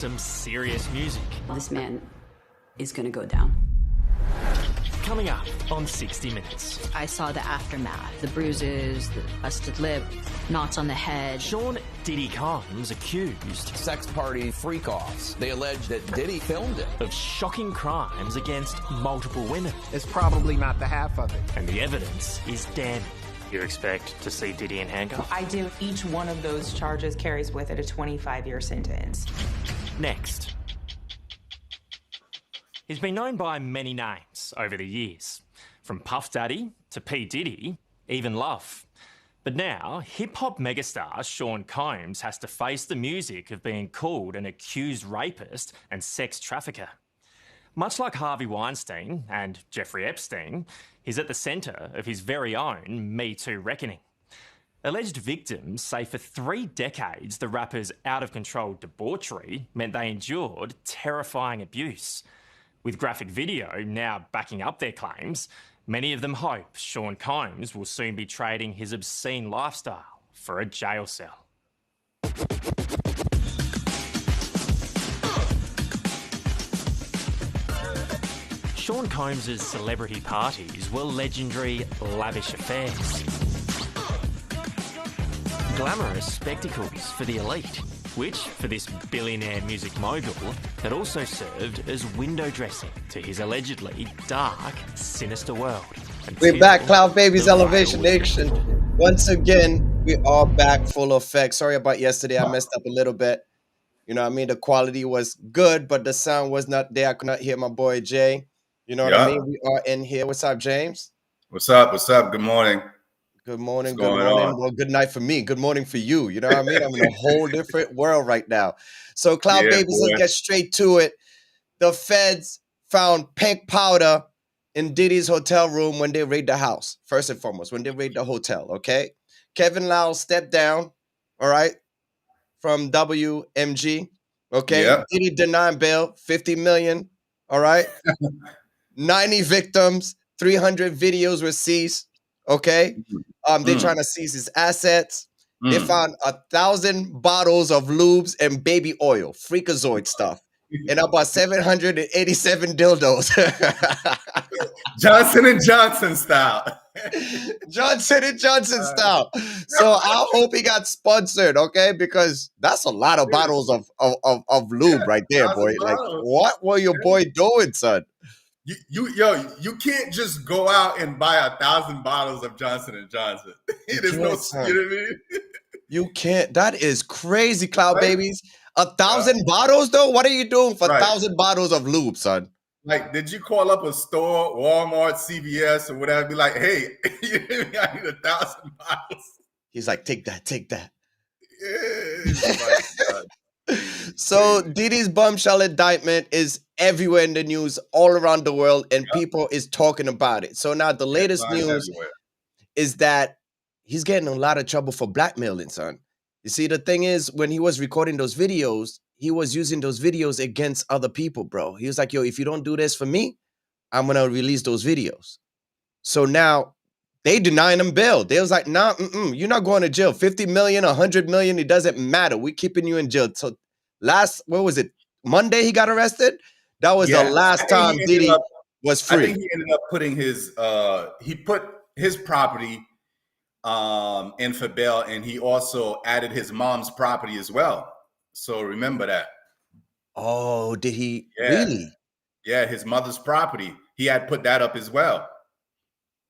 some serious music. This man is going to go down. Coming up on 60 Minutes. I saw the aftermath, the bruises, the busted lip, knots on the head. Sean Diddy Combs accused sex party freak-offs. They allege that Diddy filmed it. of shocking crimes against multiple women. It's probably not the half of it. And the evidence is damning. You expect to see Diddy in handcuffs? I do. Each one of those charges carries with it a 25-year sentence. Next. He's been known by many names over the years, from Puff Daddy to P. Diddy, even Love. But now, hip-hop megastar Sean Combs has to face the music of being called an accused rapist and sex trafficker. Much like Harvey Weinstein and Jeffrey Epstein, he's at the centre of his very own Me Too reckoning. Alleged victims say for 3 decades the rapper's out-of-control debauchery meant they endured terrifying abuse. With graphic video now backing up their claims, many of them hope Sean Combs will soon be trading his obscene lifestyle for a jail cell. Sean Combs' celebrity parties were legendary, lavish affairs. Glamorous spectacles for the elite, which, for this billionaire music mogul, had also served as window dressing to his allegedly dark, sinister world. We're back, Cloud Babies the Elevation viral Nation. Once again, we are back full effect. Sorry about yesterday. I messed up a little bit. You know what I mean? The quality was good, but the sound was not there. I could not hear my boy Jay. You know what I mean? We are in here. What's up, James? What's up? What's up? Good morning. Good morning. What's Good going morning. on? Well, good night for me. Good morning for you. You know what I mean? I'm in a whole different world right now. So, Cloud Yeah, Babies, boy. let's get straight to it. The feds found pink powder in Diddy's hotel room when they raided the house. First and foremost, when they raided the hotel, okay? Kevin Lau stepped down, all right, from WMG, okay? Yep. Diddy denied bail, $50 million, all right? 90 victims, 300 videos were seized, okay? They're trying to seize his assets. They found 1,000 bottles of lubes and baby oil, freakazoid stuff, and about 787 dildos. Johnson and Johnson style. Johnson and Johnson style. So I hope he got sponsored, okay? Because that's a lot of bottles of lube right there, boy. 1,000 Like, bottles. what were your boy doing, son? You can't just go out and buy 1,000 bottles of Johnson and Johnson. There's no, son. you know what I mean? You can't. That is crazy, Cloud Right. Babies. 1,000 bottles, though? What are you doing for Right. 1,000 bottles of lube, son? Like, did you call up a store, Walmart, CVS, or whatever? Be like, hey, you know what I mean? I need 1,000 bottles. He's like, take that, take that. Yeah. So Diddy's bombshell indictment is everywhere in the news, all around the world, and people is talking about it. So now the latest news is that he's getting in a lot of trouble for blackmailing, son. You see, the thing is, when he was recording those videos, he was using those videos against other people, bro. He was like, yo, if you don't do this for me, I'm going to release those videos. So now they denying him bail. They was like, nah, you're not going to jail. 50 million, 100 million, it doesn't matter. We're keeping you in jail. So what was it? Monday he got arrested? That was the last time Diddy was free. I think he ended up putting his he put his property in for bail, and he also added his mom's property as well. So remember that. Oh, did he Yeah. really? Yeah, his mother's property. He had put that up as well.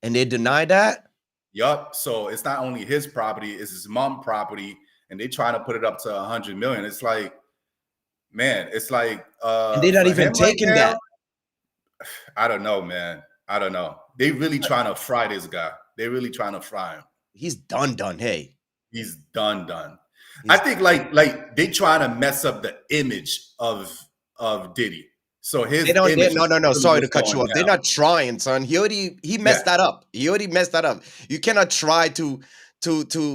And they denied that? Yup. So it's not only his property, it's his mom's property, and they trying to put it up to 100 million. It's like, man, it's like And they're not for even him right taking now, that. I don't know, man. I don't know. They really trying to fry this guy. They really trying to fry him. He's done, hey. He's done. I think like they trying to mess up the image of Diddy. So his They don't. image No. is Sorry to what's cut you going off. They're down. not trying, son. He messed that up. He already messed that up. You cannot try to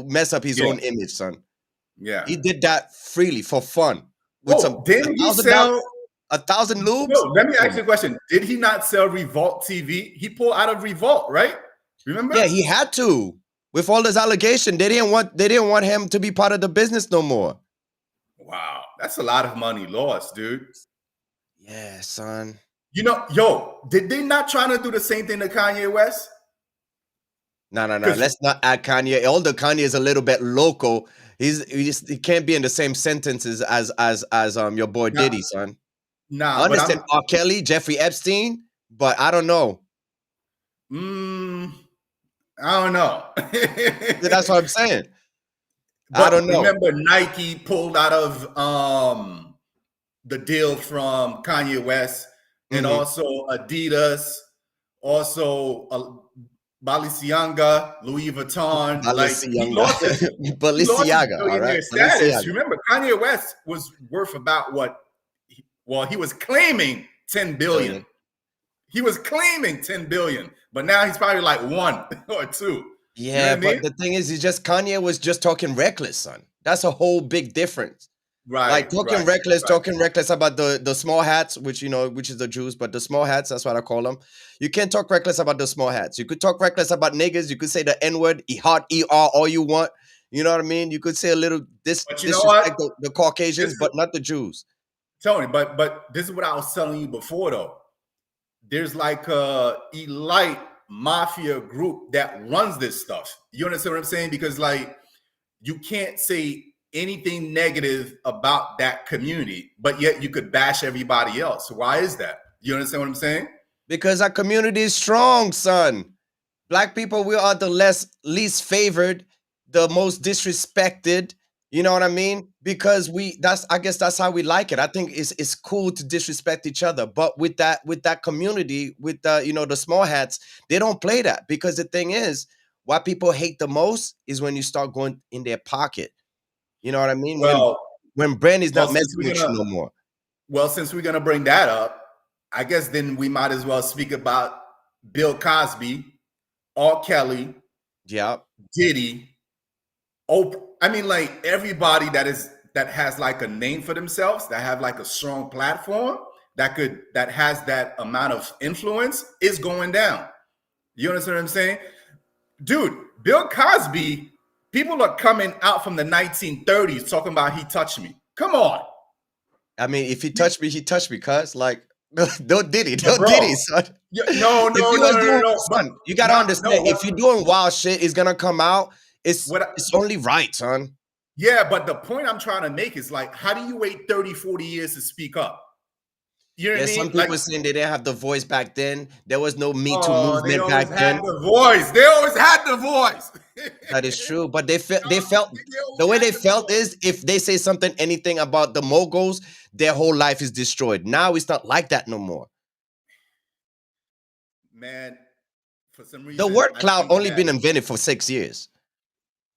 mess up his own image, son. Yeah. He did that freely for fun with some didn't he $1,000 sell? 1,000 lubes. No, let me ask you a question. Did he not sell Revolt TV? He pulled out of Revolt, right? Remember? Yeah, he had to. With all this allegation, they didn't want him to be part of the business no more. Wow, that's a lot of money lost, dude. Yeah, son. You know, yo, did they not trying to do the same thing to Kanye West? No. Let's not add Kanye. Although Kanye is a little bit local, he can't be in the same sentences as your boy Diddy, son. Nah, I understand R. Kelly, Jeffrey Epstein, but I don't know. I don't know. That's what I'm saying. I don't know. Remember, Nike pulled out of the deal from Kanye West, and also Adidas, also Balenciaga, Louis Vuitton. He lost his Balenciaga, all right. Status. Balenciaga. Remember, Kanye West was worth about what? Well, he was claiming 10 billion. He was claiming 10 billion, but now he's probably like 1 or 2. Yeah, you know but the thing is, Kanye was just talking reckless, son. That's a whole big difference. Right. Like talking reckless about the small hats, which is the Jews, but the small hats, that's what I call them. You can't talk reckless about the small hats. You could talk reckless about niggas. You could say the N-word, hot ER, all you want. You know what I mean? You could say a little disrespect the Caucasians, but not the Jews. Tony, but this is what I was telling you before, though. There's like a elite mafia group that runs this stuff. You understand what I'm saying? Because like you can't say anything negative about that community, but yet you could bash everybody else. Why is that? You understand what I'm saying? Because our community is strong, son. Black people, we are the least favored, the most disrespected. You know what I mean? Because I guess that's how we like it. I think it's cool to disrespect each other. But with that community, with the small hats, they don't play that. Because the thing is, what people hate the most is when you start going in their pocket. You know what I mean? Well, when brand is not messing with you no more. Well, since we're gonna bring that up, I guess then we might as well speak about Bill Cosby, R. Kelly, Diddy, Oprah. I mean, like everybody that has like a name for themselves, that have like a strong platform, that has that amount of influence is going down. You understand what I'm saying? Dude, Bill Cosby, people are coming out from the 1930s talking about he touched me. Come on. I mean, if he touched me, cuz like don't Diddy, son. No. Son, you gotta understand, if you're doing wild shit, it's gonna come out. It's only right, son. Yeah, but the point I'm trying to make is like, how do you wait 30, 40 years to speak up? You know what I mean? Some people saying they didn't have the voice back then. There was no Me Too movement back then. They always had the voice. That is true, but they felt the way they felt is if they say anything about the moguls, their whole life is destroyed. Now it's not like that no more. Man, for some reason, the word cloud only been invented for 6 years.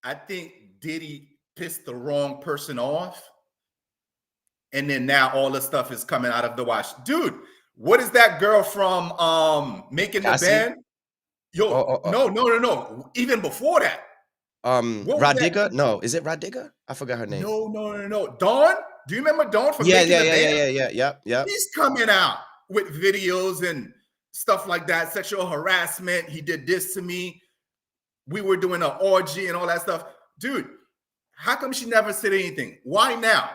I think Diddy pissed the wrong person off. And then now all the stuff is coming out of the wash. Dude, what is that girl from Making Cassie? the Band? Yo, no. Even before that. Radiga? No, is it Radiga? I forgot her name. No. Dawn? Do you remember Dawn from Making the Band? Yeah. He's coming out with videos and stuff like that, sexual harassment. He did this to me. We were doing an orgy and all that stuff. Dude, how come she never said anything? Why now?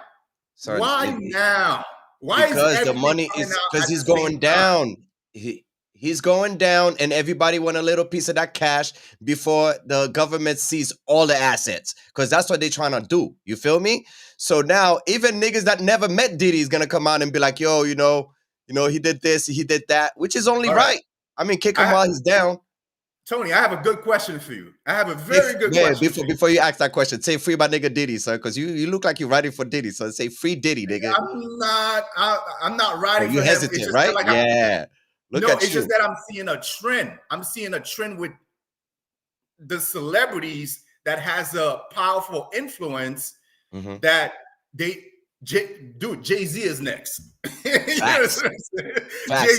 Sorry, why now? Why? Because the money is because he's going down. He's going down, and everybody want a little piece of that cash before the government sees all the assets. Because that's what they're trying to do. You feel me? So now even niggas that never met Diddy is gonna come out and be like, yo, you know, he did this, he did that, which is only right. I mean, kick him while he's down. Tony, I have a good question for you. I have a very good question. Before you ask that question, say free my nigga Diddy, son, because you look like you're writing for Diddy, so say free Diddy, nigga. I'm not writing for him. You hesitant, right? Like it's just that I'm seeing a trend. I'm seeing a trend with the celebrities that has a powerful influence that Jay-Z is next. Facts.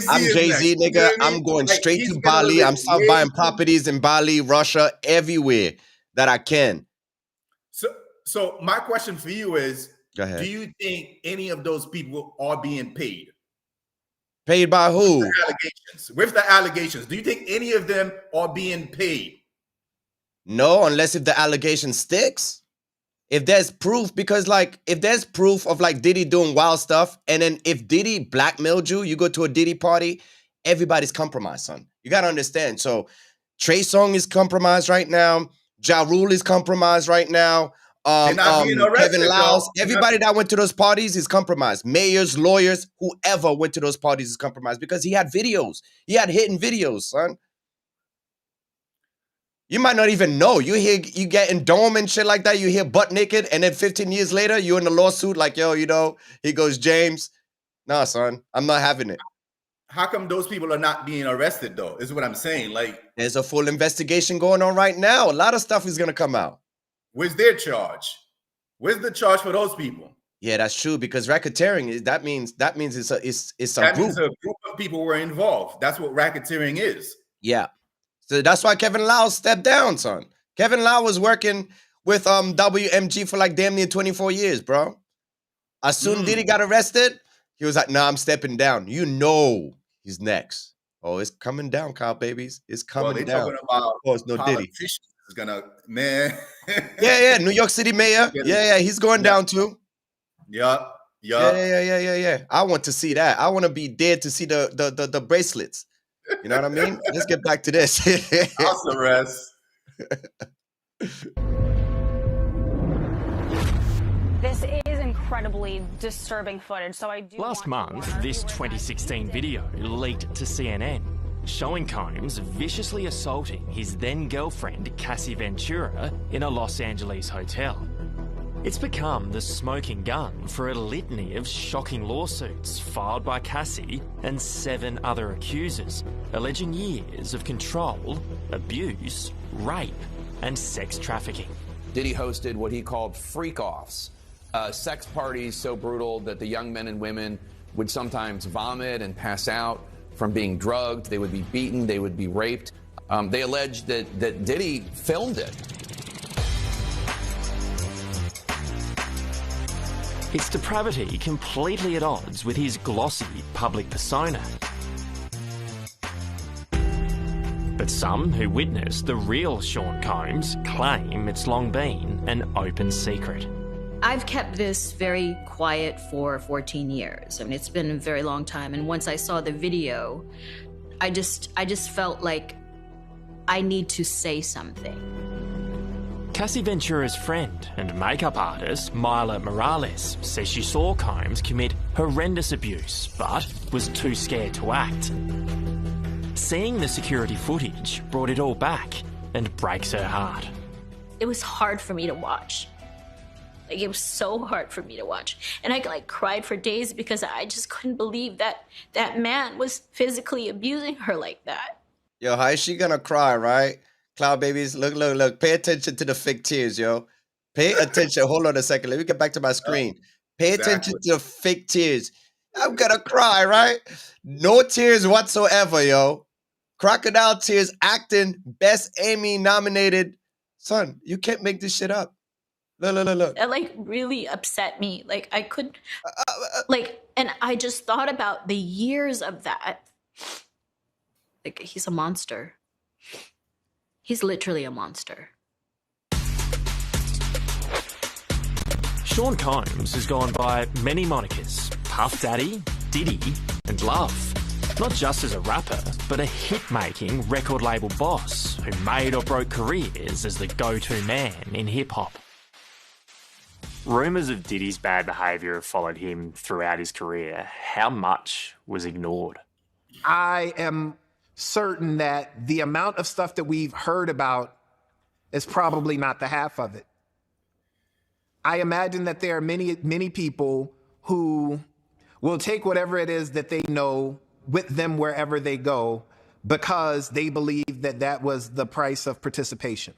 I'm Jay-Z, nigga. You know I'm going straight to Bali. I'm start buying properties in Bali, Russia, everywhere that I can. So my question for you is, go ahead. Do you think any of those people are being paid? Paid by who? With the allegations. Do you think any of them are being paid? No, unless if the allegation sticks. If there's proof, because like if there's proof of like Diddy doing wild stuff, and then if Diddy blackmailed you, you go to a Diddy party, everybody's compromised, son. You gotta understand. So Trey Songz is compromised right now. Ja Rule is compromised right now. Kevin Laos, everybody that went to those parties is compromised. Mayors, lawyers, whoever went to those parties is compromised because he had videos. He had hidden videos, son. You might not even know. You get in dome and shit like that. You hear butt naked, and then 15 years later, you're in a lawsuit like, yo, you know, he goes, James. Nah, son, I'm not having it. How come those people are not being arrested, though? Is what I'm saying. Like, there's a full investigation going on right now. A lot of stuff is going to come out. Where's their charge? Where's the charge for those people? Yeah, that's true, because racketeering, that means it's a that group. Means a group of people were involved. That's what racketeering is. Yeah. So that's why Kevin Laos stepped down, son. Kevin Laos was working with WMG for like damn near 24 years, bro. As soon as Diddy got arrested, he was like, nah, I'm stepping down. You know he's next. Oh, it's coming down, Kyle babies. It's coming down. Talking about it's no Diddy. Is gonna, man. yeah, New York City mayor. Yeah, he's going down too. Yeah. I want to see that. I want to be there to see the bracelets. You know what I mean? Let's get back to this. House arrest. This is incredibly disturbing footage, so I do. Last month, this 2016 video leaked to CNN, showing Combs viciously assaulting his then-girlfriend Cassie Ventura in a Los Angeles hotel. It's become the smoking gun for a litany of shocking lawsuits filed by Cassie and 7 other accusers, alleging years of control, abuse, rape, and sex trafficking. Diddy hosted what he called freak-offs, sex parties so brutal that the young men and women would sometimes vomit and pass out from being drugged. They would be beaten. They would be raped. They alleged that Diddy filmed it. Its depravity completely at odds with his glossy public persona. But some who witnessed the real Sean Combs claim it's long been an open secret. I've kept this very quiet for 14 years. I mean, it's been a very long time. And once I saw the video, I just felt like I need to say something. Cassie Ventura's friend and makeup artist, Myla Morales, says she saw Combs commit horrendous abuse, but was too scared to act. Seeing the security footage brought it all back and breaks her heart. It was hard for me to watch. Like, it was so hard for me to watch. And I cried for days because I just couldn't believe that that man was physically abusing her like that. Yo, how is she gonna cry, right? Cloud babies, look. Pay attention to the fake tears, yo. Pay attention. Hold on a second. Let me get back to my screen. Pay attention to the fake tears. I'm gonna cry, right? No tears whatsoever, yo. Crocodile tears, acting, best Emmy nominated. Son, you can't make this shit up. Look. That really upset me. I could, and I just thought about the years of that. He's a monster. He's literally a monster. Sean Combs has gone by many monikers: Puff Daddy, Diddy, and Love. Not just as a rapper, but a hit-making record label boss who made or broke careers as the go-to man in hip-hop. Rumours of Diddy's bad behaviour have followed him throughout his career. How much was ignored? I am certain that the amount of stuff that we've heard about is probably not the half of it. I imagine that there are many people who will take whatever it is that they know with them wherever they go because they believe that that was the price of participation.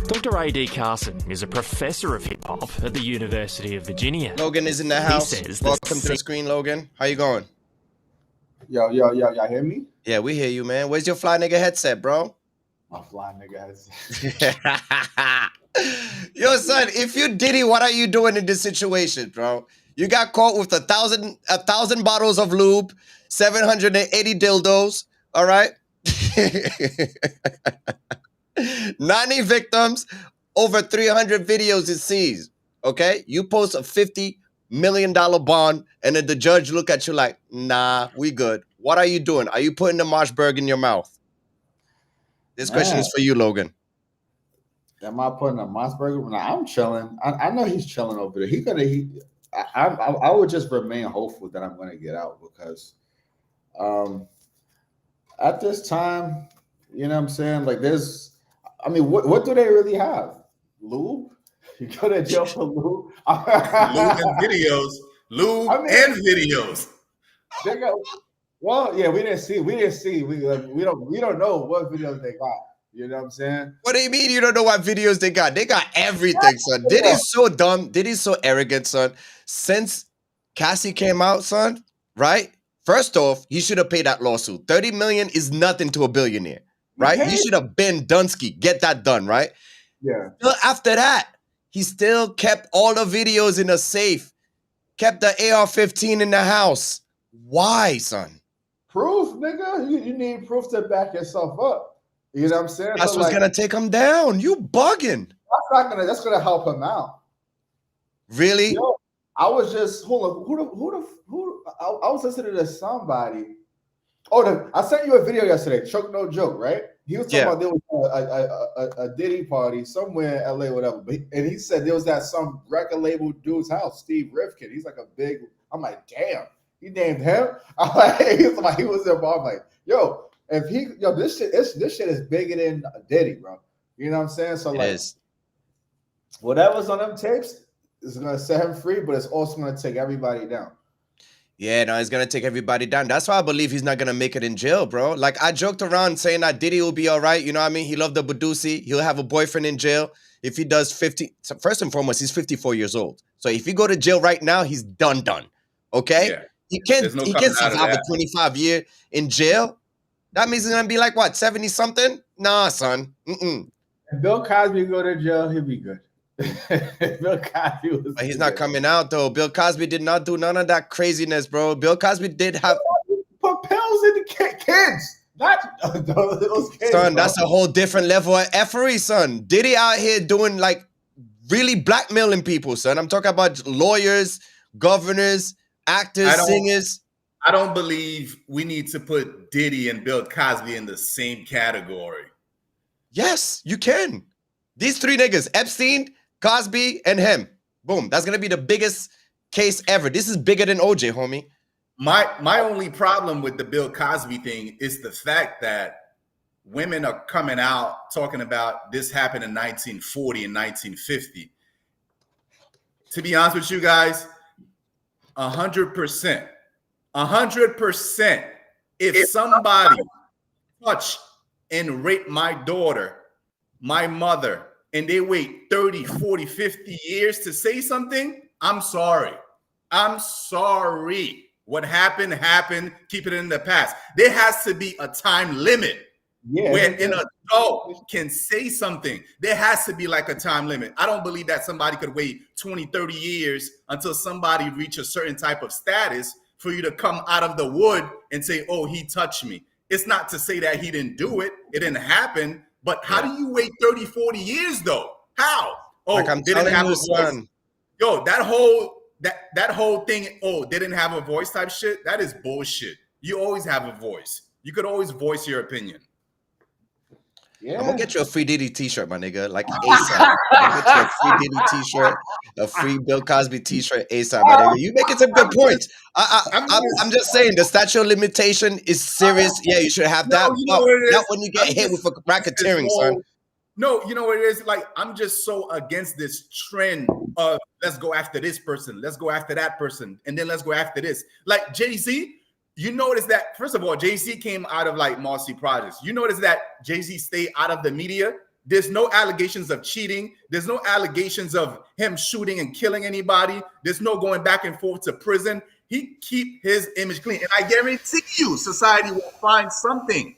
Dr. A.D. Carson is a professor of hip-hop at the University of Virginia. Logan is in the house. Welcome to the screen, Logan. How you going? Yo, y'all hear me? Yeah, we hear you, man. Where's your fly nigga headset, bro? My fly nigga headset. Yo, son, if you Diddy, what are you doing in this situation, bro? You got caught with 1,000 bottles of lube, 780 dildos, all right? 90 victims, over 300 videos it sees. Okay? You post a $50 million bond, and then the judge look at you like, nah, we good. What are you doing? Are you putting the Marshberg in your mouth? This question is for you, Logan. Am I putting a Mossberger? No, I'm chilling. I know he's chilling over there. I would just remain hopeful that I'm gonna get out because at this time, you know what I'm saying? Like what do they really have? Lube? You go to jail for lube? Lube and videos. And videos. They got, well, yeah, we didn't see. We don't know what videos they got. You know what I'm saying? What do you mean you don't know what videos they got? They got everything, son. Diddy's so dumb. Diddy's so arrogant, son. Since Cassie came out, son, right? First off, he should have paid that lawsuit. 30 million is nothing to a billionaire, right? He should have been Dunsky. Get that done, right? Yeah. Still after that, he still kept all the videos in a safe. Kept the AR-15 in the house. Why, son? Proof, nigga. You need proof to back yourself up. You know what I'm saying? That's what's gonna take him down. You bugging. That's gonna help him out. Really? Yo, I was just hold on. I was listening to somebody. I sent you a video yesterday. Choke no joke, right? He was talking about there was a Diddy party somewhere in LA, whatever. And he said there was that some record label dude's house, Steve Rifkin. He's like a big. I'm like, damn. He named him. I'm like, he was involved. I'm like, yo. This shit is bigger than Diddy, bro. You know what I'm saying? So whatever's on them tapes is gonna set him free, but it's also gonna take everybody down. Yeah, no, it's gonna take everybody down. That's why I believe he's not gonna make it in jail, bro. Like I joked around saying that Diddy will be all right. You know what I mean? He loved the Badusi. He'll have a boyfriend in jail. If he does 50, so first and foremost, he's 54 years old. So if he go to jail right now, he's done. Okay? Yeah. He can't survive a 25-year in jail. That means he's gonna be like what, 70 something? Nah, son. If Bill Cosby go to jail, he'll be good. Bill Cosby was. But he's not coming out though. Bill Cosby did not do none of that craziness, bro. Bill Cosby did have put pills in the kids. Not those kids. Son, that's a whole different level of effery, son. Diddy out here doing like really blackmailing people, son. I'm talking about lawyers, governors, actors, singers. I don't believe we need to put Diddy and Bill Cosby in the same category. Yes, you can. These three niggas, Epstein, Cosby, and him. Boom. That's going to be the biggest case ever. This is bigger than OJ, homie. My only problem with the Bill Cosby thing is the fact that women are coming out talking about this happened in 1940 and 1950. To be honest with you guys, 100%. 100%. If somebody touched and raped my daughter, my mother, and they wait 30, 40, 50 years to say something, I'm sorry. I'm sorry. What happened, happened. Keep it in the past. There has to be a time limit where an adult can say something. There has to be like a time limit. I don't believe that somebody could wait 20, 30 years until somebody reach a certain type of status for you to come out of the wood and say, oh, he touched me. It's not to say that he didn't do it. It didn't happen. But how do you wait 30, 40 years though? How? Oh, like I'm didn't have you, a voice. Yo, that whole thing, oh, they didn't have a voice type shit, that is bullshit. You always have a voice. You could always voice your opinion. Yeah. I'm gonna get you a free Diddy t-shirt, my nigga. Like ASAP. I'm gonna get you a free Diddy t-shirt, a free Bill Cosby t-shirt ASAP, my nigga. You making some good points. I'm just saying the statute of limitation is serious. Yeah, you should have that. Not when you get hit with a racketeering, son. No, you know what it is? Like, I'm just so against this trend of let's go after this person, let's go after that person, and then let's go after this. Like Jay-Z, you notice that, first of all, Jay-Z came out of like Marcy Projects. You notice that Jay-Z stayed out of the media. There's no allegations of cheating. There's no allegations of him shooting and killing anybody. There's no going back and forth to prison. He keep his image clean. And I guarantee you, society will find something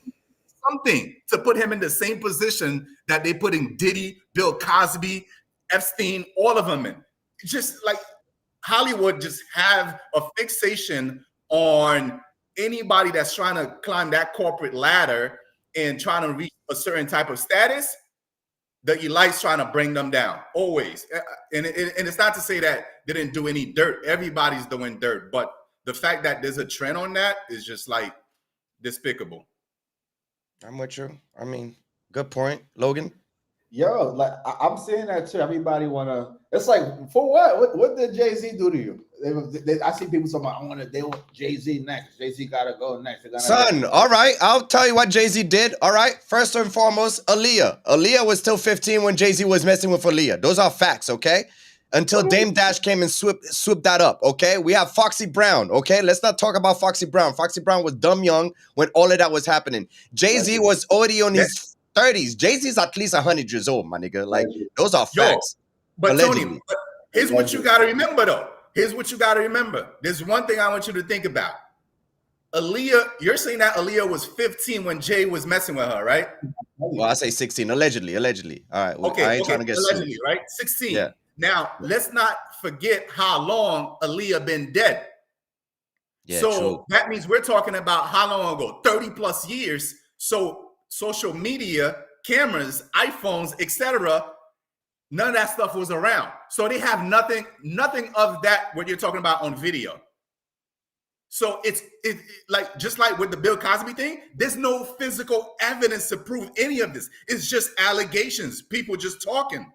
to put him in the same position that they put in Diddy, Bill Cosby, Epstein, all of them in. Just like Hollywood just have a fixation on anybody that's trying to climb that corporate ladder and trying to reach a certain type of status. the elites trying to bring them down, always. And it's not to say that they didn't do any dirt. Everybody's doing dirt. But the fact that there's a trend on that is just like despicable. I'm with you. I mean, good point. Logan? Yo, like I'm saying that too. Everybody wanna. It's like, for what? What did Jay-Z do to you? I see people talking about, I want to deal with Jay-Z next. Jay-Z gotta go next. Son, all right. I'll tell you what Jay-Z did. All right. First and foremost, Aaliyah. Aaliyah was still 15 when Jay-Z was messing with Aaliyah. Those are facts, okay? Until Dame Dash came and swooped that up, okay? We have Foxy Brown, okay? Let's not talk about Foxy Brown. Foxy Brown was dumb young when all of that was happening. Jay-Z was already on his 30s. Jay-Z's at least 100 years old, my nigga. Like, those are facts. But allegedly. Tony, here's what you got to remember, though. Here's what you got to remember. There's one thing I want you to think about. Aaliyah, you're saying that Aaliyah was 15 when Jay was messing with her, right? Well, I say 16. Allegedly. All right. Well, okay, I ain't trying to get allegedly, sued. right? 16. Yeah. Now, let's not forget how long Aaliyah been dead. Yeah, so true. that means we're talking about how long ago? 30 plus years. So social media, cameras, iPhones, etc., none of that stuff was around. So they have nothing of that what you're talking about on video. So it's like, just like with the Bill Cosby thing, there's no physical evidence to prove any of this. It's just allegations, people just talking.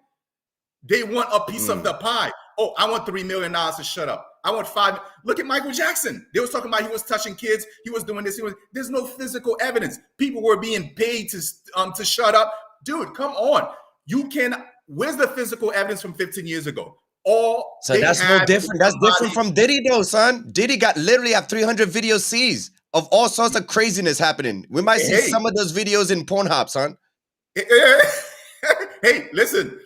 They want a piece of the pie. Oh, I want $3 million to shut up. I want $5. Look at Michael Jackson. They was talking about he was touching kids. He was doing this. There's no physical evidence. People were being paid to shut up. Dude, come on. Where's the physical evidence from 15 years ago? So that's no different. That's different from Diddy though, son. Diddy literally have 300 videos seized of all sorts of craziness happening. We might see some of those videos in Pornhub, son. Hey, listen.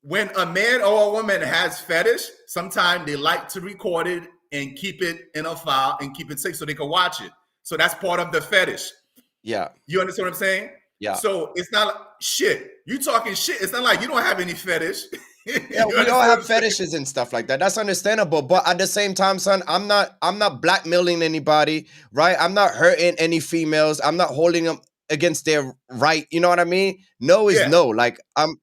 When a man or a woman has fetish, sometimes they like to record it and keep it in a file and keep it safe so they can watch it. So that's part of the fetish. Yeah. You understand what I'm saying? Yeah. So it's not like, shit. You talking shit. It's not like you don't have any fetish. Yeah, we all have fetishes and stuff like that. That's understandable. But at the same time, son, I'm not blackmailing anybody, right? I'm not hurting any females. I'm not holding them against their right. You know what I mean? No is no. Like,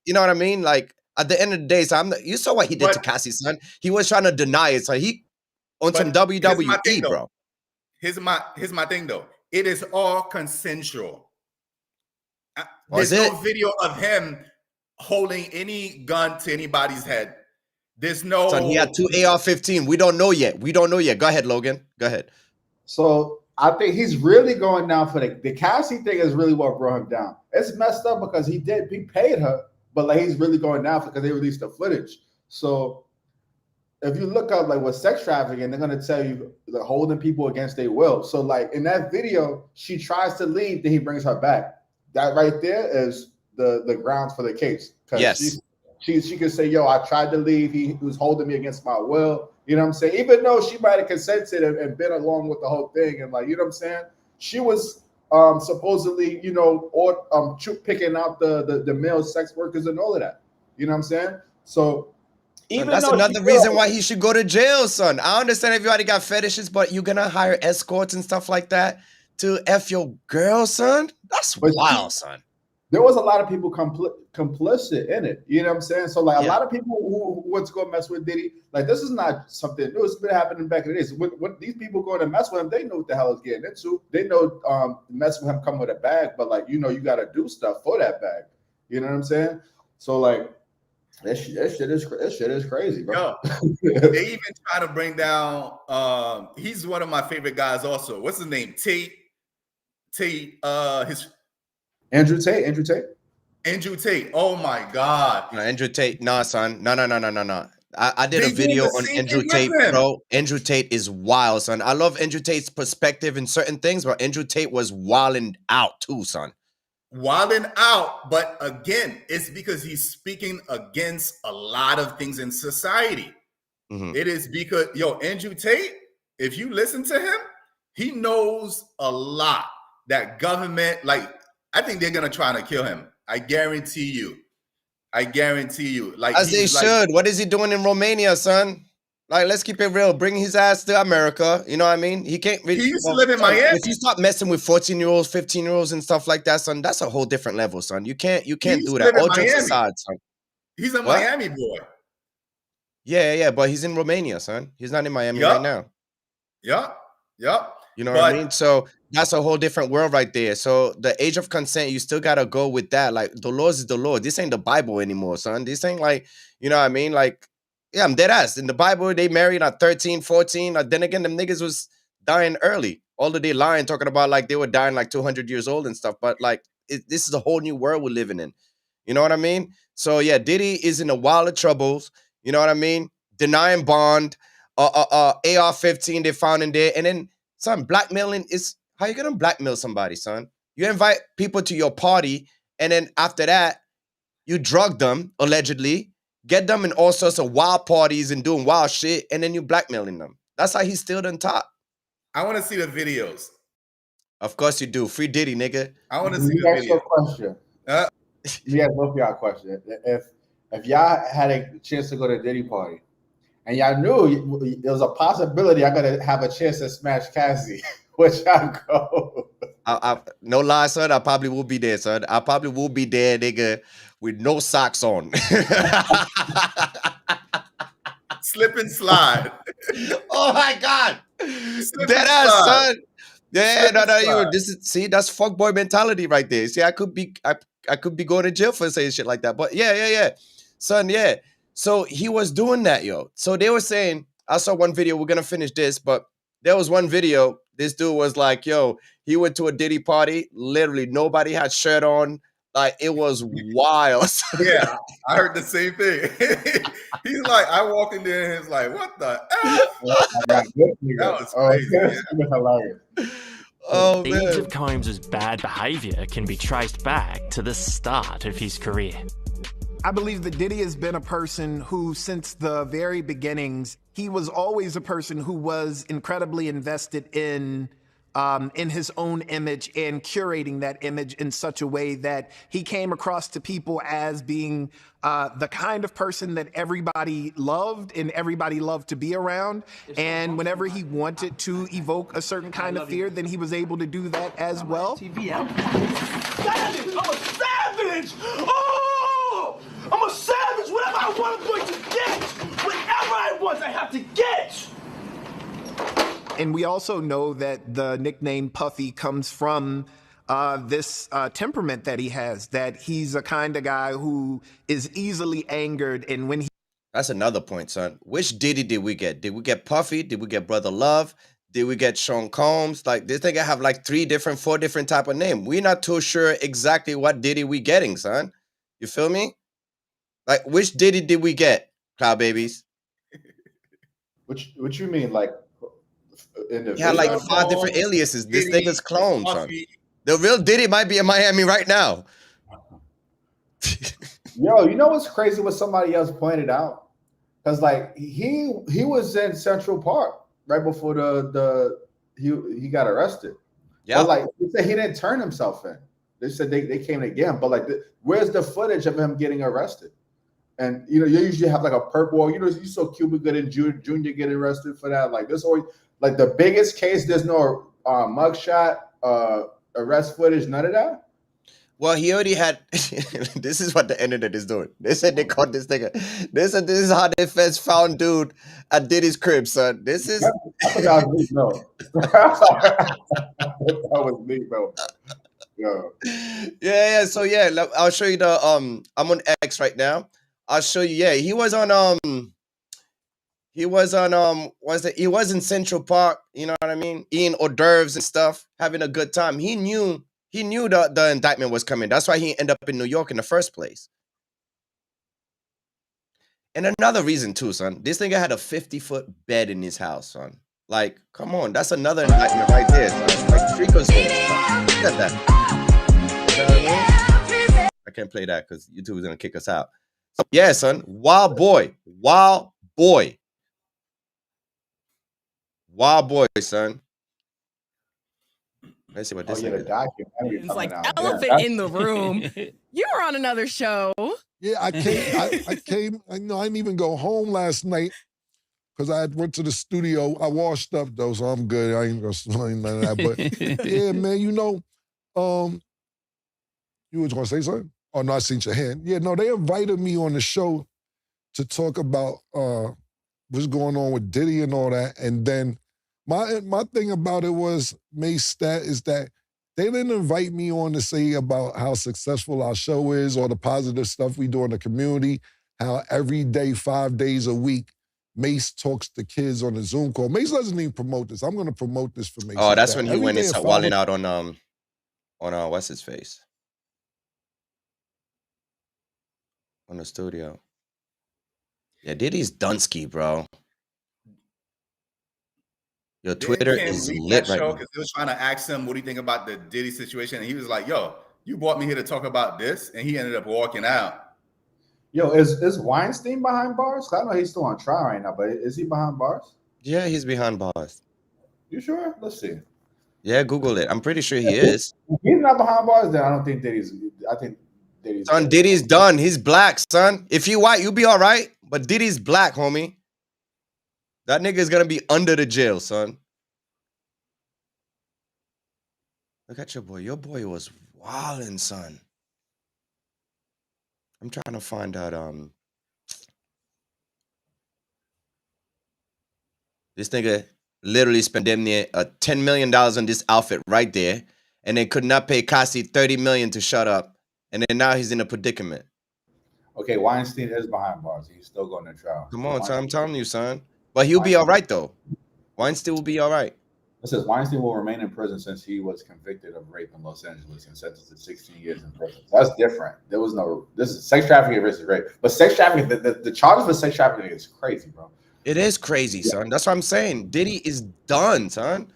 you know what I mean? Like, at the end of the day, so you saw what he did to Cassie, son. He was trying to deny it. So he on some WWE, thing, bro. Here's my thing, though. It is all consensual. There's no video of him holding any gun to anybody's head. There's no. Son, he had 2 AR-15. We don't know yet. Go ahead, Logan. Go ahead. So I think he's really going down for the Cassie thing is really what brought him down. It's messed up because he paid her. But like he's really going down because they released the footage. So if you look up like with sex trafficking, they're gonna tell you they're holding people against their will. So like in that video, she tries to leave, then he brings her back. That right there is the grounds for the case. Yes. She could say, yo, I tried to leave. He was holding me against my will. You know what I'm saying? Even though she might have consented and been along with the whole thing, and like, you know what I'm saying? She was supposedly, you know, or picking out the male sex workers and all of that. You know what I'm saying? So even that's another reason why he should go to jail, son. I understand everybody got fetishes, but you're gonna hire escorts and stuff like that to F your girl, son? That's wild, son. There was a lot of people complicit in it. You know what I'm saying? So like a lot of people who went to go mess with Diddy, like this is not something new. It's been happening back in the days. When these people going to mess with him, they know what the hell is getting into. They know mess with him come with a bag, but like, you know, you got to do stuff for that bag. You know what I'm saying? So like that shit is crazy, bro. Yo, they even try to bring down he's one of my favorite guys also. What's his name? Andrew Tate. Oh my God. No, Andrew Tate. Nah, son. No. I did a video on Andrew Tate, bro. Andrew Tate is wild, son. I love Andrew Tate's perspective in certain things, but Andrew Tate was wilding out too, son. Wilding out, but again, it's because he's speaking against a lot of things in society. Mm-hmm. It is because, Andrew Tate, if you listen to him, he knows a lot that government, like, I think they're gonna try to kill him. I guarantee you. Like, as they should. What is he doing in Romania, son? Like, let's keep it real. Bring his ass to America. You know what I mean? He can't. He used to live in Miami. If you start messing with 14-year-olds, 15-year-olds, and stuff like that, son, that's a whole different level, son. You can't do that. All jokes aside, son. He's a Miami boy. Yeah, but he's in Romania, son. He's not in Miami right now. Yep. You know what I mean? So that's a whole different world right there. So the age of consent, you still gotta go with that. Like, the laws is the law. This ain't the Bible anymore, son. This ain't like, you know what I mean? Like, yeah, I'm dead ass. In the Bible, they married at 13, 14. Then again, them niggas was dying early. All of they lying, talking about like they were dying like 200 years old and stuff. But like, this is a whole new world we're living in. You know what I mean? So yeah, Diddy is in a wild of troubles. You know what I mean? Denying bond, AR-15 they found in there, and then son, blackmailing is how you gonna blackmail somebody, son? You invite people to your party, and then after that, you drug them allegedly, get them in all sorts of wild parties and doing wild shit, and then you blackmailing them. That's how he's still on top. I want to see the videos. Of course you do. Free Diddy, nigga. I want to see the video. Question. You guys both y'all a question. If y'all had a chance to go to a Diddy party, and y'all knew there was a possibility I gotta have a chance to smash Cassie, would y'all go? No lie, son. I probably will be there, son. I probably will be there, nigga, with no socks on. Slip and slide. Oh my God. Dead ass, son. Yeah, no. That's fuckboy mentality right there. See, I could be going to jail for saying shit like that. But yeah. Son, yeah. So he was doing that, yo. So they were saying, I saw one video, we're gonna finish this, but there was one video, this dude was like, yo, he went to a Diddy party, literally nobody had shirt on. Like, it was wild. Yeah, I heard the same thing. He's like, I walked in there and he's like, what the F? That was crazy. Oh, the age of Combs' bad behavior can be traced back to the start of his career. I believe that Diddy has been a person who, since the very beginnings, he was always a person who was incredibly invested in his own image and curating that image in such a way that he came across to people as being the kind of person that everybody loved and everybody loved to be around. And whenever he wanted to evoke a certain kind of fear, then he was able to do that as well. Savage! I'm a savage! Oh! I'm a savage! Whatever I want, I'm going to get! Whatever I want, I have to get! And we also know that the nickname Puffy comes from this temperament that he has, that he's a kind of guy who is easily angered. And when he... That's another point, son. Which Diddy did we get? Did we get Puffy? Did we get Brother Love? Did we get Sean Combs? Like, this nigga have like 4 different type of name. We're not too sure exactly what Diddy we getting, son. You feel me? Like, which Diddy did we get, Cloud Babies? What you mean, like? Yeah, like 5 different aliases. This nigga's clone, son. The real Diddy might be in Miami right now. Yo, you know what's crazy? What somebody else pointed out, because like he was in Central Park right before he got arrested. Yeah, like he said, he didn't turn himself in. They said they came again, but like, where's the footage of him getting arrested? And you usually have like a purple. You saw Cuba Gooding Jr. get arrested for that. Like, this always, like, the biggest case. There's no mugshot, arrest footage, none of that. Well, he already had. This is what the internet is doing. They said they caught this nigga. They said this is how they first found dude at Diddy's crib, son. This is. I thought that was me, no. That was me, bro. Yeah. So yeah, I'll show you the I'm on X right now. I'll show you. Yeah, he was in Central Park. You know what I mean? Eating hors d'oeuvres and stuff, having a good time. He knew the indictment was coming. That's why he ended up in New York in the first place. And another reason too, son. This nigga had a 50-foot bed in his house, son. Like, come on, that's another indictment right there, son. Like, freakers. Look at that. You know what I mean? I can't play that because YouTube is gonna kick us out. Yeah, son. Wild boy, son. Let's see what this is. It's like elephant in the room. You were on another show. Yeah, I came. I didn't even go home last night. because I went to the studio. I washed up though, so I'm good. I ain't gonna explain none of that. But yeah, man, you know, you was gonna say something? Oh no, I seen your hand. Yeah, no, they invited me on the show to talk about what's going on with Diddy and all that. And then my thing about it was, Mace, Stat, is that they didn't invite me on to say about how successful our show is or the positive stuff we do in the community, how every day, 5 days a week, Mace talks to kids on a Zoom call. Mace doesn't even promote this. I'm going to promote this for Mace. Oh, that's when he went and started walling out on what's his face? On the studio. Yeah, Diddy's Dunsky, bro. Your Twitter is lit right now. Because they was trying to ask him, what do you think about the Diddy situation? And he was like, yo, you brought me here to talk about this. And he ended up walking out. Yo, is Weinstein behind bars? I know he's still on trial right now, but is he behind bars? Yeah, he's behind bars. You sure? Let's see. Yeah, Google it. I'm pretty sure he is. If he's not behind bars, then I don't think Diddy's. I think Diddy's. Son, Diddy's done. He's black, son. If you white, you be all right. But Diddy's black, homie. That nigga is gonna be under the jail, son. Look at your boy. Your boy was wildin', son. I'm trying to find out. This nigga literally spent damn near $10 million on this outfit right there, and they could not pay Cassie $30 million to shut up, and then now he's in a predicament. Okay, Weinstein is behind bars. He's still going to trial. Come on, son. I'm telling you, son. But he'll be all right, though. Weinstein will be all right. It says Weinstein will remain in prison since he was convicted of rape in Los Angeles and sentenced to 16 years in prison. That's different. There was no. This is sex trafficking versus rape. But sex trafficking, the charges for sex trafficking is crazy, bro. It is crazy, son. That's what I'm saying. Diddy is done, son.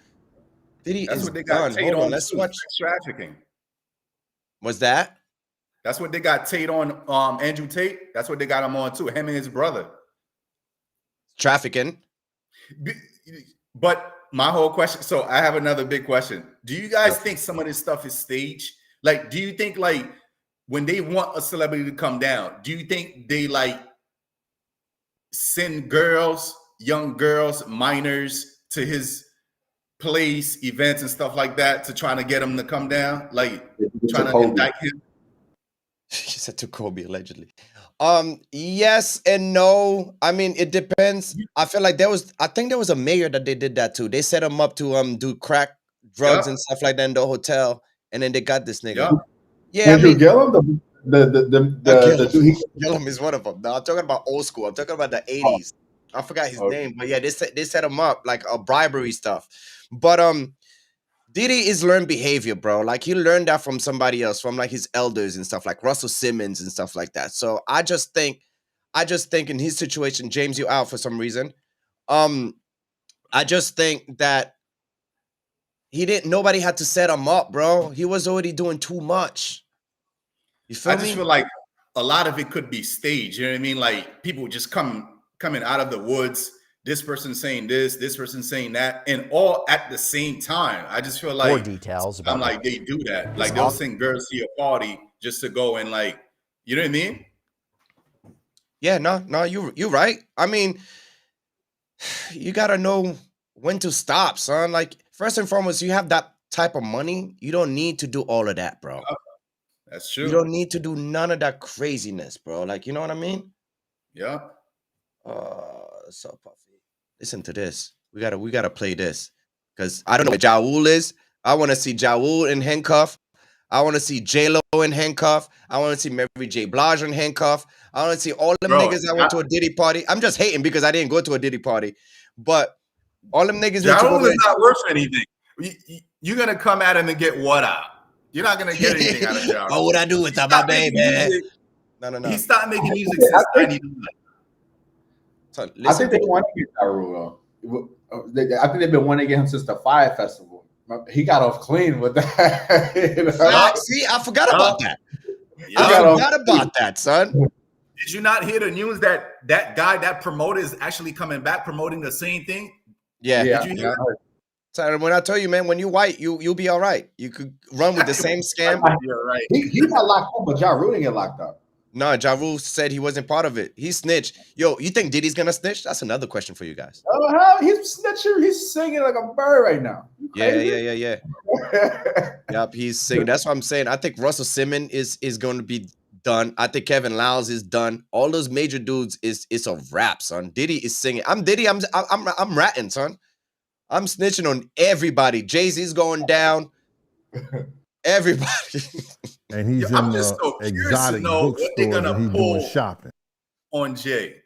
Diddy That's is what they got done. Tate Hold on, on. let's watch. Sex trafficking. What's that? That's what they got Tate on. Andrew Tate. That's what they got him on too. Him and his brother. Trafficking. But my whole question. So I have another big question. Do you guys think some of this stuff is staged? Like, do you think like when they want a celebrity to come down, do you think they like send girls, young girls, minors to his place, events and stuff like that to try to get him to come down? Like trying to indict him? She said to Kobe, allegedly. Yes and no. I mean, it depends. I feel like I think there was a mayor that they did that to. They set him up to do crack drugs and stuff like that in the hotel, and then they got this nigga. Yeah, Andrew Gillum, the dude. Gillum is one of them. No, I'm talking about old school. I'm talking about the 80s. I forgot his name, but yeah, they set him up like a bribery stuff. But Diddy is learned behavior, bro. Like he learned that from somebody else, from like his elders and stuff, like Russell Simmons and stuff like that. So I just think in his situation, James, you out for some reason. I just think that nobody had to set him up, bro. He was already doing too much. You feel me? I just feel like a lot of it could be staged. You know what I mean? Like people just coming out of the woods. This person saying this person saying that, and all at the same time. I just feel like more details about like they do that. Like they'll send girls to your party just to go and like, you know what I mean? Yeah, no, you're right. I mean, you gotta know when to stop, son. Like first and foremost, you have that type of money. You don't need to do all of that, bro. That's true. You don't need to do none of that craziness, bro. Like, you know what I mean? Yeah. So Puffy. Listen to this. We gotta play this. Because I don't know what Jaul is. I want to see Jaul in handcuff. I want to see J-Lo in handcuff. I want to see Mary J. Blige in handcuff. I want to see all them niggas that went to a Diddy party. I'm just hating because I didn't go to a Diddy party. But all them niggas Jaul is not worth anything. You're gonna come at him and get what out? You're not gonna get anything out of Jaul. What would I do without my baby? No. He stopped making music since 99. So I think they want to get Jaul though. I think they've been wanting to get him since the Fire Festival. He got off clean with that. You know? See, I forgot about that. I forgot about that, son. Did you not hear the news that guy, that promoter, is actually coming back promoting the same thing? Yeah. Did you hear that? So when I tell you, man, when you're white, you'll be all right. You could run with the same scam. You're right. He got locked up, but Ja Rule didn't get locked up. No, Ja Rule said he wasn't part of it. He snitched. Yo, you think Diddy's gonna snitch? That's another question for you guys. Oh, how he's snitching? He's singing like a bird right now. Yeah. Yep, he's singing. That's what I'm saying. I think Russell Simmons is going to be done. I think Kevin Lyles is done. All those major dudes it's a wrap, son. Diddy is singing. I'm Diddy. I'm ratting, son. I'm snitching on everybody. Jay-Z's going down. Everybody. And he's in the exotic bookstores and he's doing shopping. On Jay.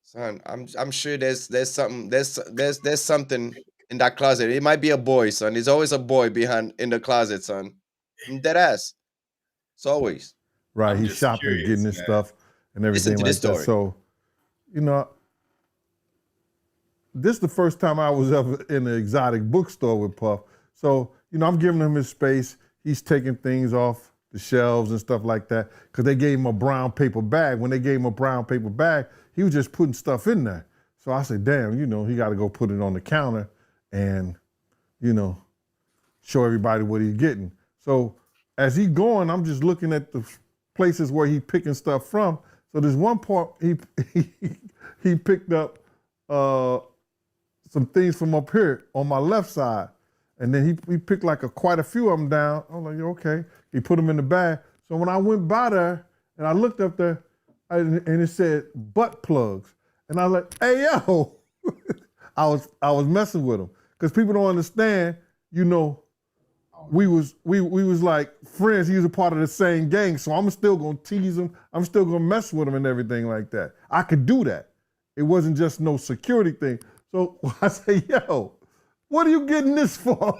Son, I'm sure there's something there's something in that closet. It might be a boy, son. There's always a boy behind in the closet, son. Dead ass. It's always. Right. He's shopping, getting his stuff and everything like that. So, you know, this is the first time I was ever in an exotic bookstore with Puff. So, you know, I'm giving him his space. He's taking things off the shelves and stuff like that because they gave him a brown paper bag. When they gave him a brown paper bag, he was just putting stuff in there. So I said, damn, you know, he got to go put it on the counter and, you know, show everybody what he's getting. So as he's going, I'm just looking at the places where he's picking stuff from. So there's one part he picked up some things from up here on my left side. And then he picked like quite a few of them down. I was like, okay. He put them in the bag. So when I went by there and I looked up there and it said butt plugs. And I was like, hey, yo. I was messing with him. Because people don't understand, you know, we was like friends. He was a part of the same gang. So I'm still going to tease him. I'm still going to mess with him and everything like that. I could do that. It wasn't just no security thing. So I say, yo, what are you getting this for?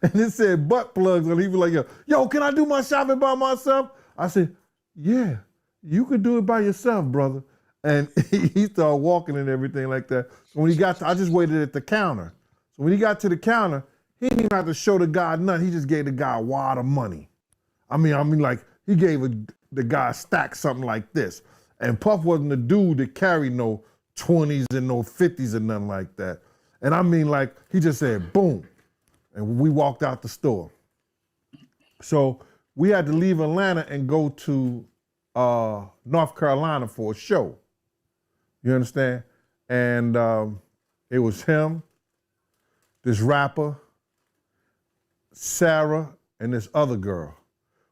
And it said butt plugs. And he was like, yo, can I do my shopping by myself? I said, yeah, you could do it by yourself, brother. And he started walking and everything like that. So when he got I just waited at the counter. So when he got to the counter, he didn't even have to show the guy nothing. He just gave the guy a wad of money. I mean, like he gave the guy a stack something like this. And Puff wasn't the dude that carried no 20s and no 50s and nothing like that. And I mean, like, he just said, boom. And we walked out the store. So we had to leave Atlanta and go to North Carolina for a show. You understand? And it was him, this rapper, Sarah, and this other girl.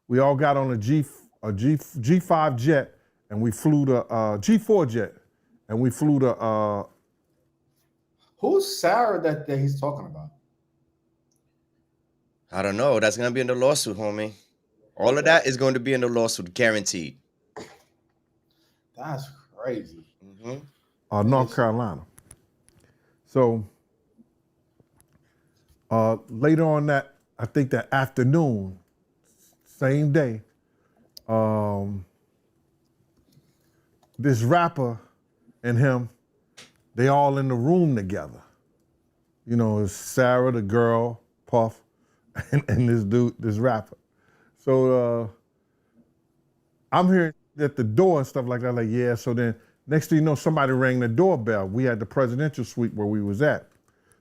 We all got on a G5 jet, and we flew to G4 jet, and we flew to. Who's Sarah that he's talking about? I don't know. That's gonna be in the lawsuit, homie. All of that is going to be in the lawsuit, guaranteed. That's crazy. Mm-hmm. North Carolina. So later on that, I think that afternoon, same day, this rapper and him, they all in the room together. You know, it's Sarah, the girl, Puff, and this dude, this rapper. So I'm here at the door and stuff like that, like, yeah. So then next thing you know, somebody rang the doorbell. We had the presidential suite where we was at.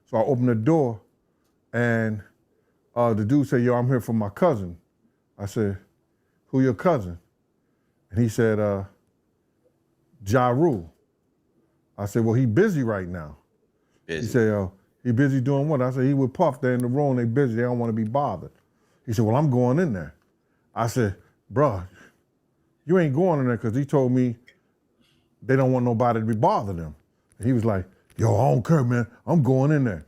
So I opened the door and the dude said, yo, I'm here for my cousin. I said, who your cousin? And he said, Ja Rule. I said, well, he busy right now. Busy. He said, he busy doing what? I said, he with Puff, they're in the room, they busy, they don't want to be bothered. He said, well, I'm going in there. I said, bruh, you ain't going in there because he told me they don't want nobody to be bothering them. And he was like, yo, I don't care, man, I'm going in there.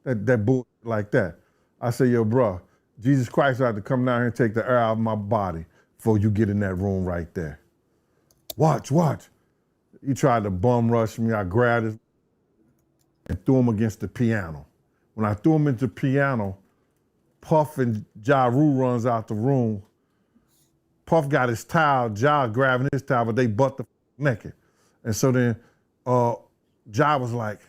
That bull like that. I said, yo, bruh, Jesus Christ had to come down here and take the air out of my body before you get in that room right there. Watch. He tried to bum rush me. I grabbed him and threw him against the piano. When I threw him into the piano, Puff and Ja Rule runs out the room. Puff got his towel, Ja grabbing his towel, but they butt the naked. And so then Ja was like,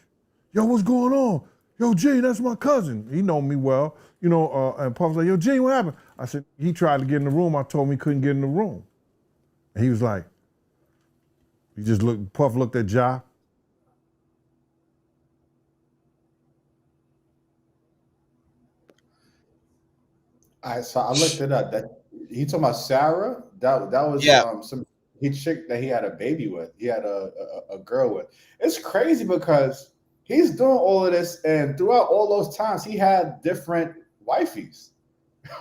yo, what's going on? Yo, Gene, that's my cousin. He know me well, you know, and Puff was like, yo, Gene, what happened? I said, he tried to get in the room. I told him he couldn't get in the room. And he was like, he just looked, Puff looked at Ja. All right, so I looked it up. That he talking about Sarah, That was Yeah. some chick that he had a baby with. He had a girl with. It's crazy because he's doing all of this, and throughout all those times, he had different wifeys.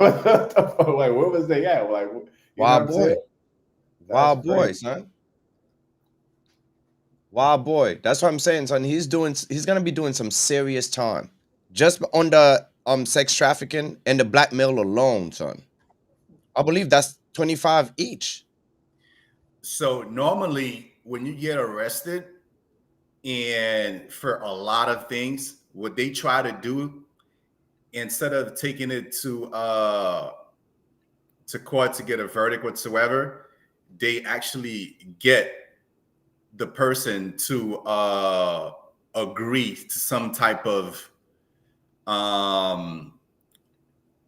Like, where was they at? Like, wild boy. Wild boy, son. Wild boy. That's what I'm saying, son. He's gonna be doing some serious time. Just on the sex trafficking and the blackmail alone, son. I believe that's 25 each. So normally when you get arrested and for a lot of things, what they try to do, instead of taking it to court to get a verdict whatsoever, they actually get the person to agree to some type of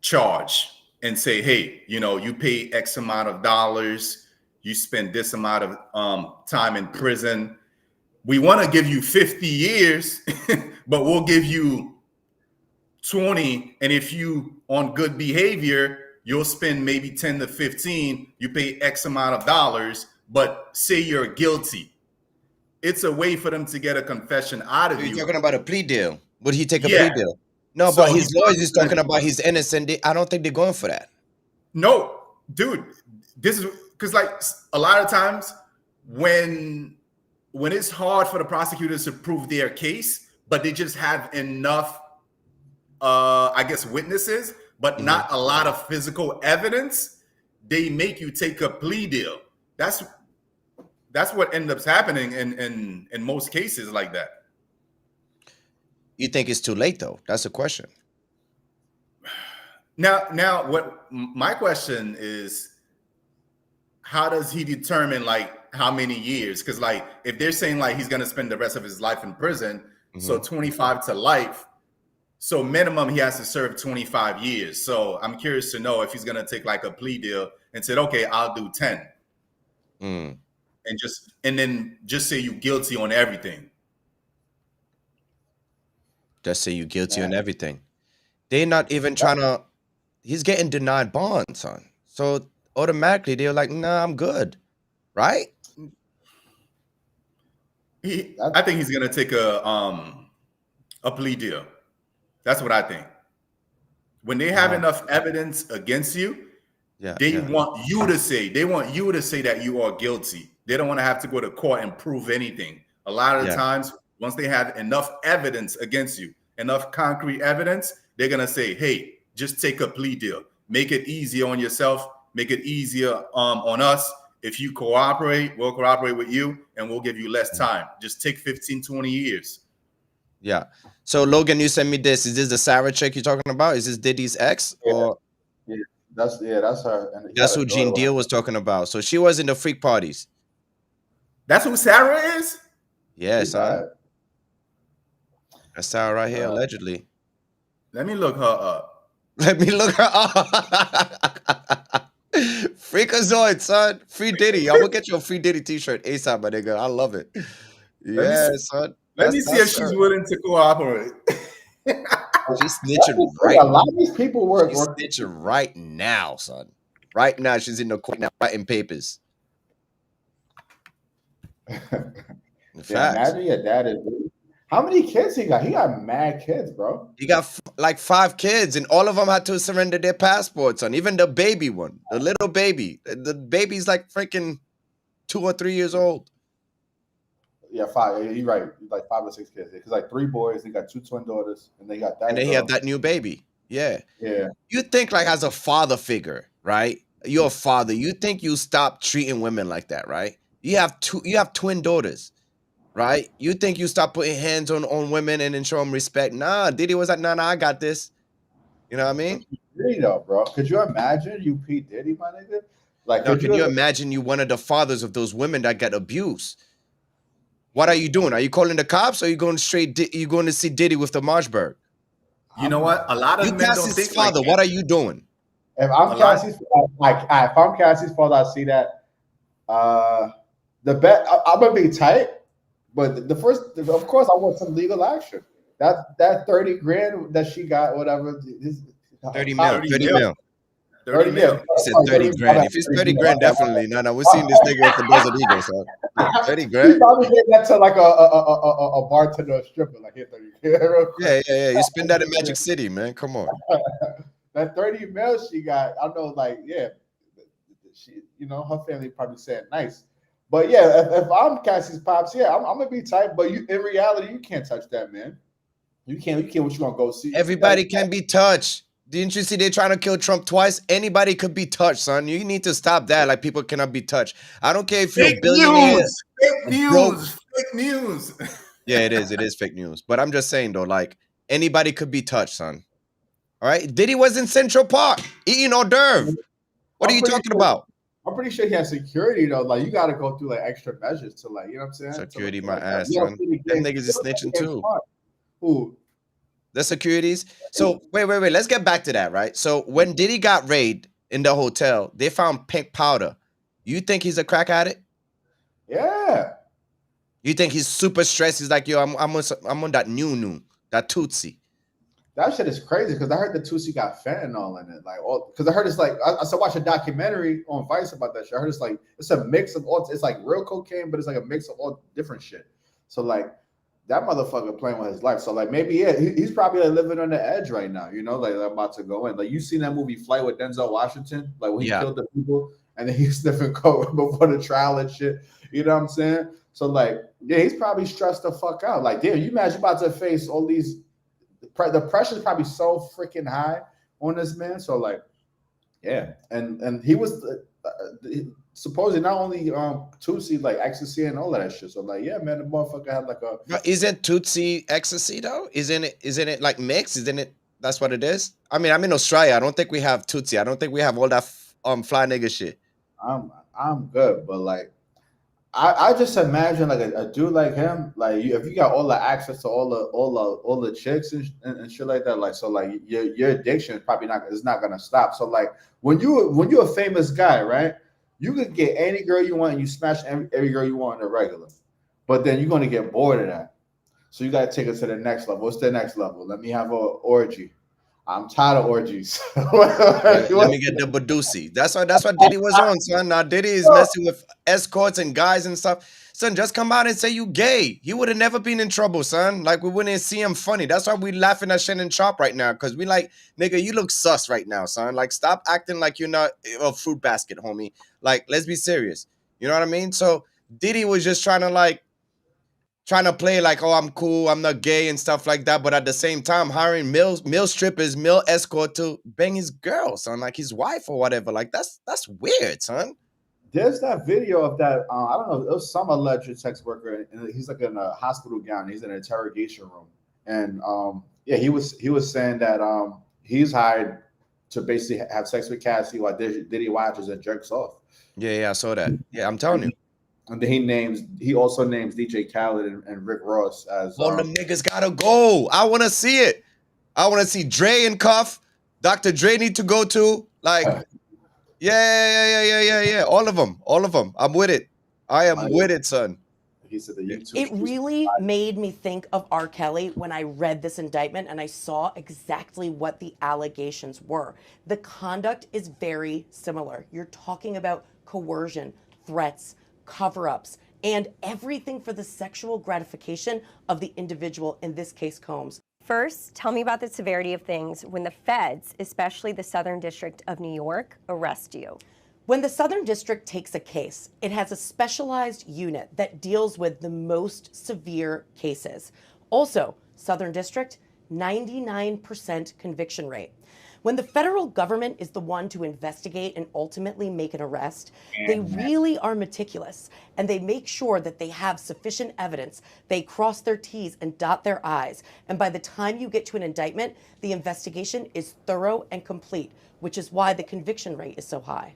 charge and say, hey, you pay X amount of dollars, you spend this amount of time in prison. We want to give you 50 years, but we'll give you 20. And if you on good behavior, you'll spend maybe 10 to 15. You pay X amount of dollars, but say you're guilty. It's a way for them to get a confession out of you. You're talking about a plea deal. Would he take a plea deal? No, so but his lawyers is talking about he's innocent. I don't think they're going for that. No, dude. This is because, like, a lot of times when it's hard for the prosecutors to prove their case, but they just have enough, I guess, witnesses, but not a lot of physical evidence, they make you take a plea deal. That's what ends up happening in most cases like that. You think it's too late, though? That's the question. Now, what my question is, how does he determine, like, how many years? Because, like, if they're saying, like, he's going to spend the rest of his life in prison, so 25 to life, so minimum he has to serve 25 years. So I'm curious to know if he's going to take, like, a plea deal and said, okay, I'll do 10. And then just say you guilty on everything. Just say you guilty on everything. They're not even trying to. He's getting denied bond, son. So automatically they're like, nah, I'm good. Right? I think he's gonna take a plea deal. That's what I think. When they have enough evidence against you, they want you to say that you are guilty. They don't want to have to go to court and prove anything. A lot of the times, once they have enough evidence against you, enough concrete evidence, they're going to say, hey, just take a plea deal. Make it easier on yourself. Make it easier on us. If you cooperate, we'll cooperate with you and we'll give you less time. Just take 15, 20 years. Yeah. So, Logan, you sent me this. Is this the Sarah chick you're talking about? Is this Diddy's ex? Or that's her. And that's who Gene Deal was talking about. So she was in the freak parties. That's who Sarah is? Yes, that's Sarah right here, allegedly. Let me look her up. Freakazoid, son. Free Diddy. I'm gonna get you a free Diddy t-shirt ASAP, my nigga. I love it. Yeah, son. Let me see if she's willing to cooperate. She's snitching right now. A lot of these people work. She's snitching right now, son. Right now, she's in the court now writing papers. Imagine your dad is. How many kids he got? He got mad kids, bro. He got like 5 kids, and all of them had to surrender their passports. And even the baby one, the little baby, the baby's like freaking 2 or 3 years old. Yeah, 5. You're right. Like 5 or 6 kids. Because like 3 boys, they got 2 twin daughters, and they got that. And then he had that new baby. Yeah. Yeah. You think, like, as a father figure, right? You're a father. You think you stop treating women like that, right? You have twin daughters, right? You think you stop putting hands on women and then show them respect? Nah, Diddy was like, nah, I got this. You know what I mean? Diddy, though, bro. Could you imagine you P. Diddy, my nigga? Like, no, can you imagine you one of the fathers of those women that got abused? What are you doing? Are you calling the cops, or are you going straight? You going to see Diddy with the Marshberg? You know what? A lot of men don't think father. Like, what are you doing? If I'm Cassie's, if I'm Cassie's father, I see that. The bet I'm gonna be tight, but of course, I want some legal action. That 30 grand that she got, whatever. 30 mil. 30 mil. He said 30 grand. If it's 30 grand, definitely. No, we're seeing this nigga with the Desert Eagle, so 30 He grand. probably gave that to like a bartender or stripper, like, here, 30 real quick. Yeah. You spend that in Magic City, man. Come on. That 30 mil she got, I know, like, yeah, she, you know, her family probably said nice. But yeah, if I'm Cassie's pops, yeah, I'm gonna be tight. But you, in reality, you can't touch that, man. You can't. What you gonna go see? Everybody can be touched. Didn't you see they're trying to kill Trump twice? Anybody could be touched, son. You need to stop that. Like, people cannot be touched. I don't care if you're a billionaire. Fake news. Yeah, it is fake news. But I'm just saying though, like, anybody could be touched, son. All right, Diddy was in Central Park eating hors d'oeuvre. What are you talking about? I'm pretty sure he has security though. Like, you got to go through like extra measures to, like, you know what I'm saying? Security, like, my ass, son. Them niggas is snitching too. Who? The securities. So wait. Let's get back to that, right? So when Diddy got raided in the hotel, they found pink powder. You think he's a crack addict? Yeah. You think he's super stressed? He's like, yo, I'm on that new, that Tootsie. That shit is crazy because I heard the Tootsie got fentanyl in it. Like, because I heard it's like, I watched a documentary on Vice about that shit. I heard it's like, it's a mix of all, it's like real cocaine, but it's like a mix of all different shit. So like, that motherfucker playing with his life. So like, maybe he's probably like living on the edge right now. You know, like, I'm about to go in. Like, you seen that movie Flight with Denzel Washington? Like, when he killed the people and then he's sniffing coke before the trial and shit. You know what I'm saying? So like, yeah, he's probably stressed the fuck out. Like, damn, you imagine about to face all these. The pressure is probably so freaking high on this man. So like, yeah, and he was supposedly not only Tootsie, like ecstasy and all of that shit. So like, yeah, man, the motherfucker had like a. But isn't Tootsie ecstasy though? Isn't it like mixed? Isn't it? That's what it is. I mean, I'm in Australia. I don't think we have Tootsie. I don't think we have all that fly nigga shit. I'm good, but like, I just imagine like a dude like him, like if you got all the access to all the chicks and shit like that, like, so like your addiction is probably not gonna stop. So like when you're a famous guy, right, you could get any girl you want and you smash every girl you want in a regular, but then you're gonna get bored of that. So you gotta take it to the next level. What's the next level? Let me have an orgy. I'm tired of orgies. Let me get the Badusi. That's what Diddy was on, son. Now Diddy is messing with escorts and guys and stuff. Son, just come out and say you gay. He would have never been in trouble, son. Like, we wouldn't see him funny. That's why we laughing at Shannon Sharp right now. Because we like, nigga, you look sus right now, son. Like, stop acting like you're not a fruit basket, homie. Like, let's be serious. You know what I mean? So Diddy was just trying to play like, oh, I'm cool, I'm not gay and stuff like that. But at the same time, hiring male strippers, male escort to bang his girl, son, like his wife or whatever. Like, that's weird, son. There's that video of that. I don't know. It was some alleged sex worker, and he's like in a hospital gown. He's in an interrogation room, and yeah, he was saying that he's hired to basically have sex with Cassie while Diddy watches and jerks off. Yeah, I saw that. Yeah, I'm telling you. And then he also names DJ Khaled and Rick Ross as all the niggas gotta go. I want to see it. I want to see Dre and Cuff. Dr. Dre need to go too. Like, yeah. All of them. I'm with it. I am with it, son. He said the YouTube. It really made me think of R. Kelly when I read this indictment and I saw exactly what the allegations were. The conduct is very similar. You're talking about coercion, threats, cover-ups, and everything for the sexual gratification of the individual, in this case, Combs. First, tell me about the severity of things when the feds, especially the Southern District of New York, arrest you. When the Southern District takes a case, it has a specialized unit that deals with the most severe cases. Also, Southern District, 99% conviction rate. When the federal government is the one to investigate and ultimately make an arrest, they really are meticulous, and they make sure that they have sufficient evidence. They cross their T's and dot their I's. And by the time you get to an indictment, the investigation is thorough and complete, which is why the conviction rate is so high.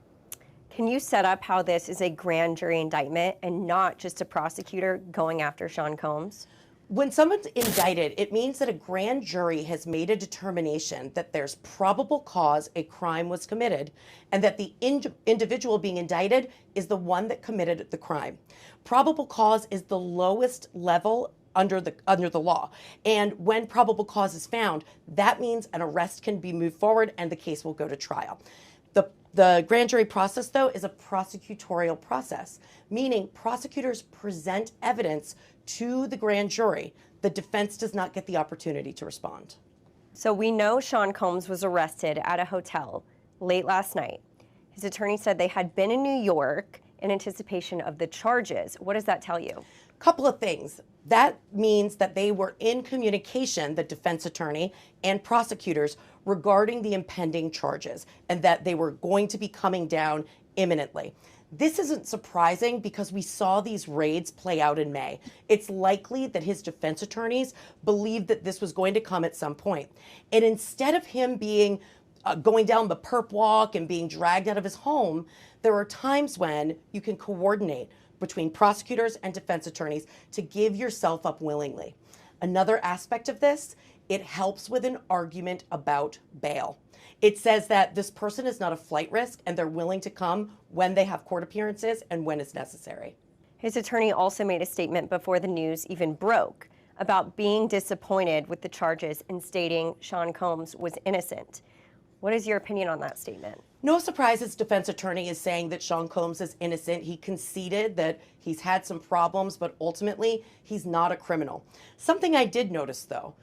Can you set up how this is a grand jury indictment and not just a prosecutor going after Sean Combs? When someone's indicted, it means that a grand jury has made a determination that there's probable cause a crime was committed and that the individual being indicted is the one that committed the crime. Probable cause is the lowest level under the law. And when probable cause is found, that means an arrest can be moved forward and the case will go to trial. The grand jury process, though, is a prosecutorial process, meaning prosecutors present evidence to the grand jury. The defense does not get the opportunity to respond. So we know Sean Combs was arrested at a hotel late last night. His attorney said they had been in New York in anticipation of the charges. What does that tell you? Couple of things. That means that they were in communication, the defense attorney and prosecutors, regarding the impending charges, and that they were going to be coming down imminently. This isn't surprising because we saw these raids play out in May. It's likely that his defense attorneys believed that this was going to come at some point. And instead of him being going down the perp walk and being dragged out of his home, there are times when you can coordinate between prosecutors and defense attorneys to give yourself up willingly. Another aspect of this, it helps with an argument about bail. It says that this person is not a flight risk and they're willing to come when they have court appearances and when it's necessary. His attorney also made a statement before the news even broke about being disappointed with the charges and stating Sean Combs was innocent. What is your opinion on that statement? No surprise his defense attorney is saying that Sean Combs is innocent. He conceded that he's had some problems, but ultimately he's not a criminal. Something I did notice, though,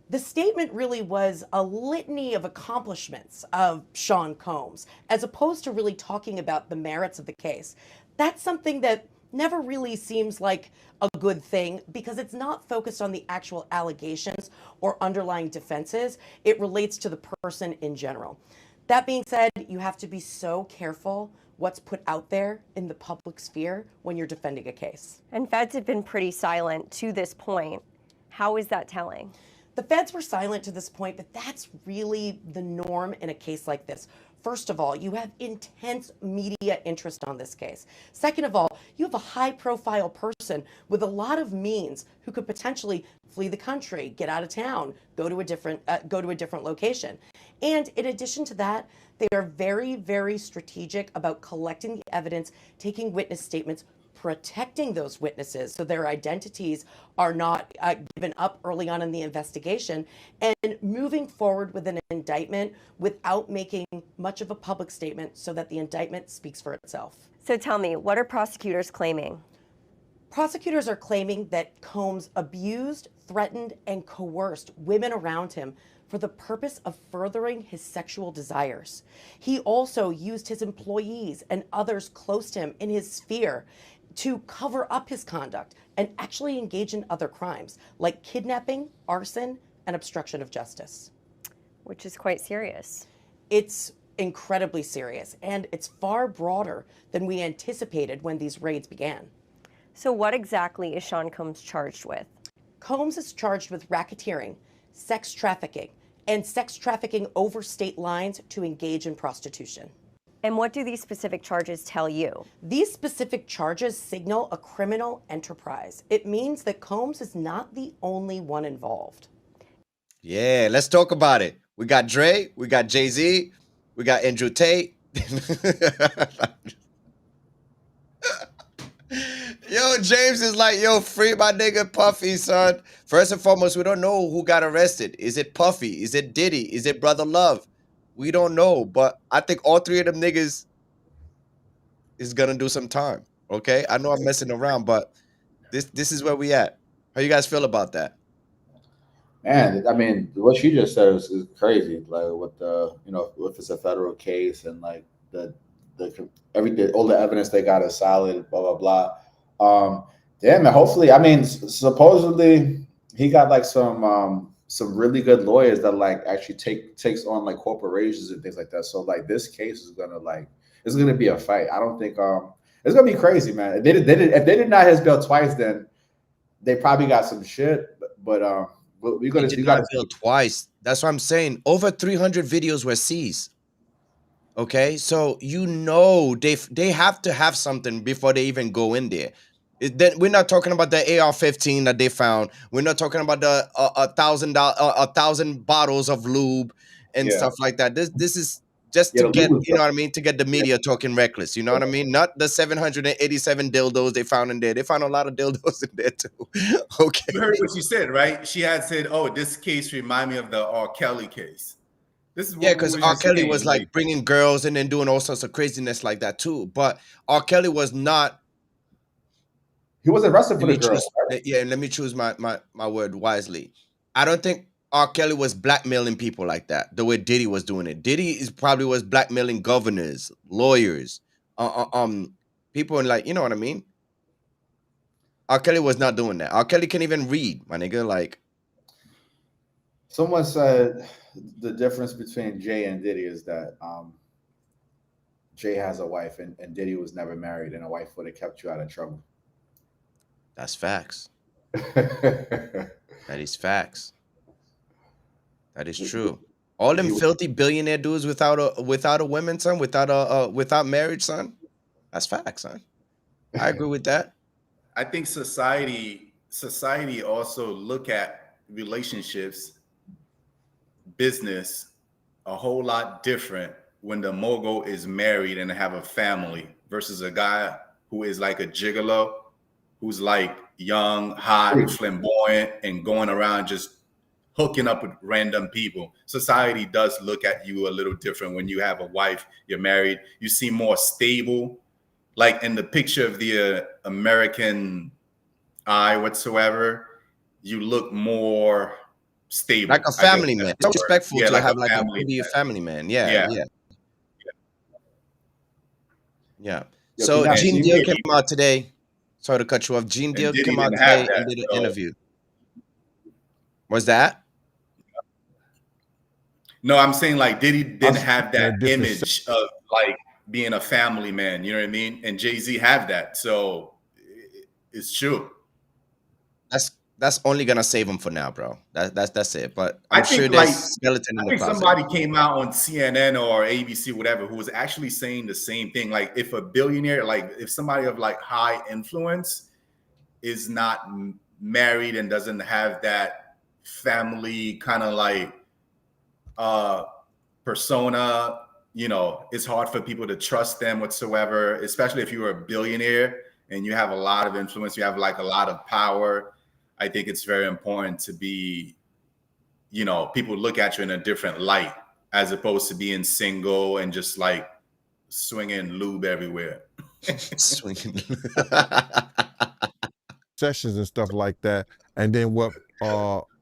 the statement really was a litany of accomplishments of Sean Combs, as opposed to really talking about the merits of the case. That's something that never really seems like a good thing because it's not focused on the actual allegations or underlying defenses. It relates to the person in general. That being said, you have to be so careful what's put out there in the public sphere when you're defending a case. And feds have been pretty silent to this point. How is that telling? The feds were silent to this point, but that's really the norm in a case like this. First of all, you have intense media interest on this case. Second of all, you have a high-profile person with a lot of means who could potentially flee the country, get out of town, go to a different location. And in addition to that, they are very, very strategic about collecting the evidence, taking witness statements, protecting those witnesses so their identities are not given up early on in the investigation, and moving forward with an indictment without making much of a public statement so that the indictment speaks for itself. So tell me, what are prosecutors claiming? Prosecutors are claiming that Combs abused, threatened, and coerced women around him for the purpose of furthering his sexual desires. He also used his employees and others close to him in his sphere to cover up his conduct and actually engage in other crimes like kidnapping, arson, and obstruction of justice. Which is quite serious. It's incredibly serious, and it's far broader than we anticipated when these raids began. So what exactly is Sean Combs charged with? Combs is charged with racketeering, sex trafficking, and sex trafficking over state lines to engage in prostitution. And what do these specific charges tell you? These specific charges signal a criminal enterprise. It means that Combs is not the only one involved. Yeah, let's talk about it. We got Dre, we got Jay-Z, we got Andrew Tate. Yo, James is like, yo, free my nigga Puffy, son. First and foremost, we don't know who got arrested. Is it Puffy? Is it Diddy? Is it Brother Love? We don't know, but I think all three of them niggas is gonna do some time. Okay, I know I'm messing around, but this is where we at. How you guys feel about that? Man, I mean, what she just said is crazy. Like with the, if it's a federal case and like everything, all the evidence they got is solid, blah blah blah. Yeah, man. Hopefully, I mean, supposedly he got like some really good lawyers that like actually takes on like corporations and things like that. So like this case is gonna be a fight. I don't think it's gonna be crazy, man. If they did not his bill twice, then they probably got some shit. But we're gonna see. Bill twice. That's what I'm saying. Over 300 videos were seized. Okay, so they have to have something before they even go in there. We're not talking about the AR-15 that they found. We're not talking about the 1,000 bottles of lube and stuff like that. This is just to get, you know what I mean, to get the media talking reckless. You know what I mean? Not the 787 dildos they found in there. They found a lot of dildos in there too. Okay. You heard what she said, right? She had said, "Oh, this case remind me of the R. Kelly case." This is what Yeah, we because were R. just Kelly saying. was like bringing girls and then doing all sorts of craziness like that too. But R. Kelly was not. He was arrested for Let the me girl. choose. Yeah, let me choose my word wisely. I don't think R. Kelly was blackmailing people like that the way Diddy was doing it. Diddy probably was blackmailing governors, lawyers, people in, like, you know what I mean. R. Kelly was not doing that. R. Kelly can't even read, my nigga. Like, someone said the difference between Jay and Diddy is that Jay has a wife and Diddy was never married, and a wife would have kept you out of trouble. that's facts. That is facts. That is true. All them filthy billionaire dudes without a woman, son, without marriage, son. That's facts, son. I agree with that. I think society also look at relationships, business, a whole lot different when the mogul is married and have a family versus a guy who is like a gigolo, who's like young, hot, flamboyant, and going around just hooking up with random people. Society does look at you a little different when you have a wife, you're married, you seem more stable. Like in the picture of the American Eye whatsoever, you look more stable. Like a family man. It's respectful to like have a like family be a man. family man. Yeah. Yeah. Yo, So Pinati, Gene you Deal made- came out today. Sorry to cut you off. Gene Deal Diddy came out didn't have today and that, did an so- interview. Was that? No, I'm saying like Diddy didn't have They're that different image of like being a family man. You know what I mean? And Jay-Z have that, so it's true. That's only gonna save him for now, bro. That's it. But I I'm think sure like there's skeleton in I the think closet. somebody came out on CNN or ABC, whatever, who was actually saying the same thing. Like if a billionaire, like if somebody of like high influence is not married and doesn't have that family kind of like persona, you know, it's hard for people to trust them whatsoever, especially if you're a billionaire and you have a lot of influence, you have like a lot of power. I think it's very important to be, you know, people look at you in a different light as opposed to being single and just like swinging lube everywhere. Swinging. Sessions and stuff like that. And then what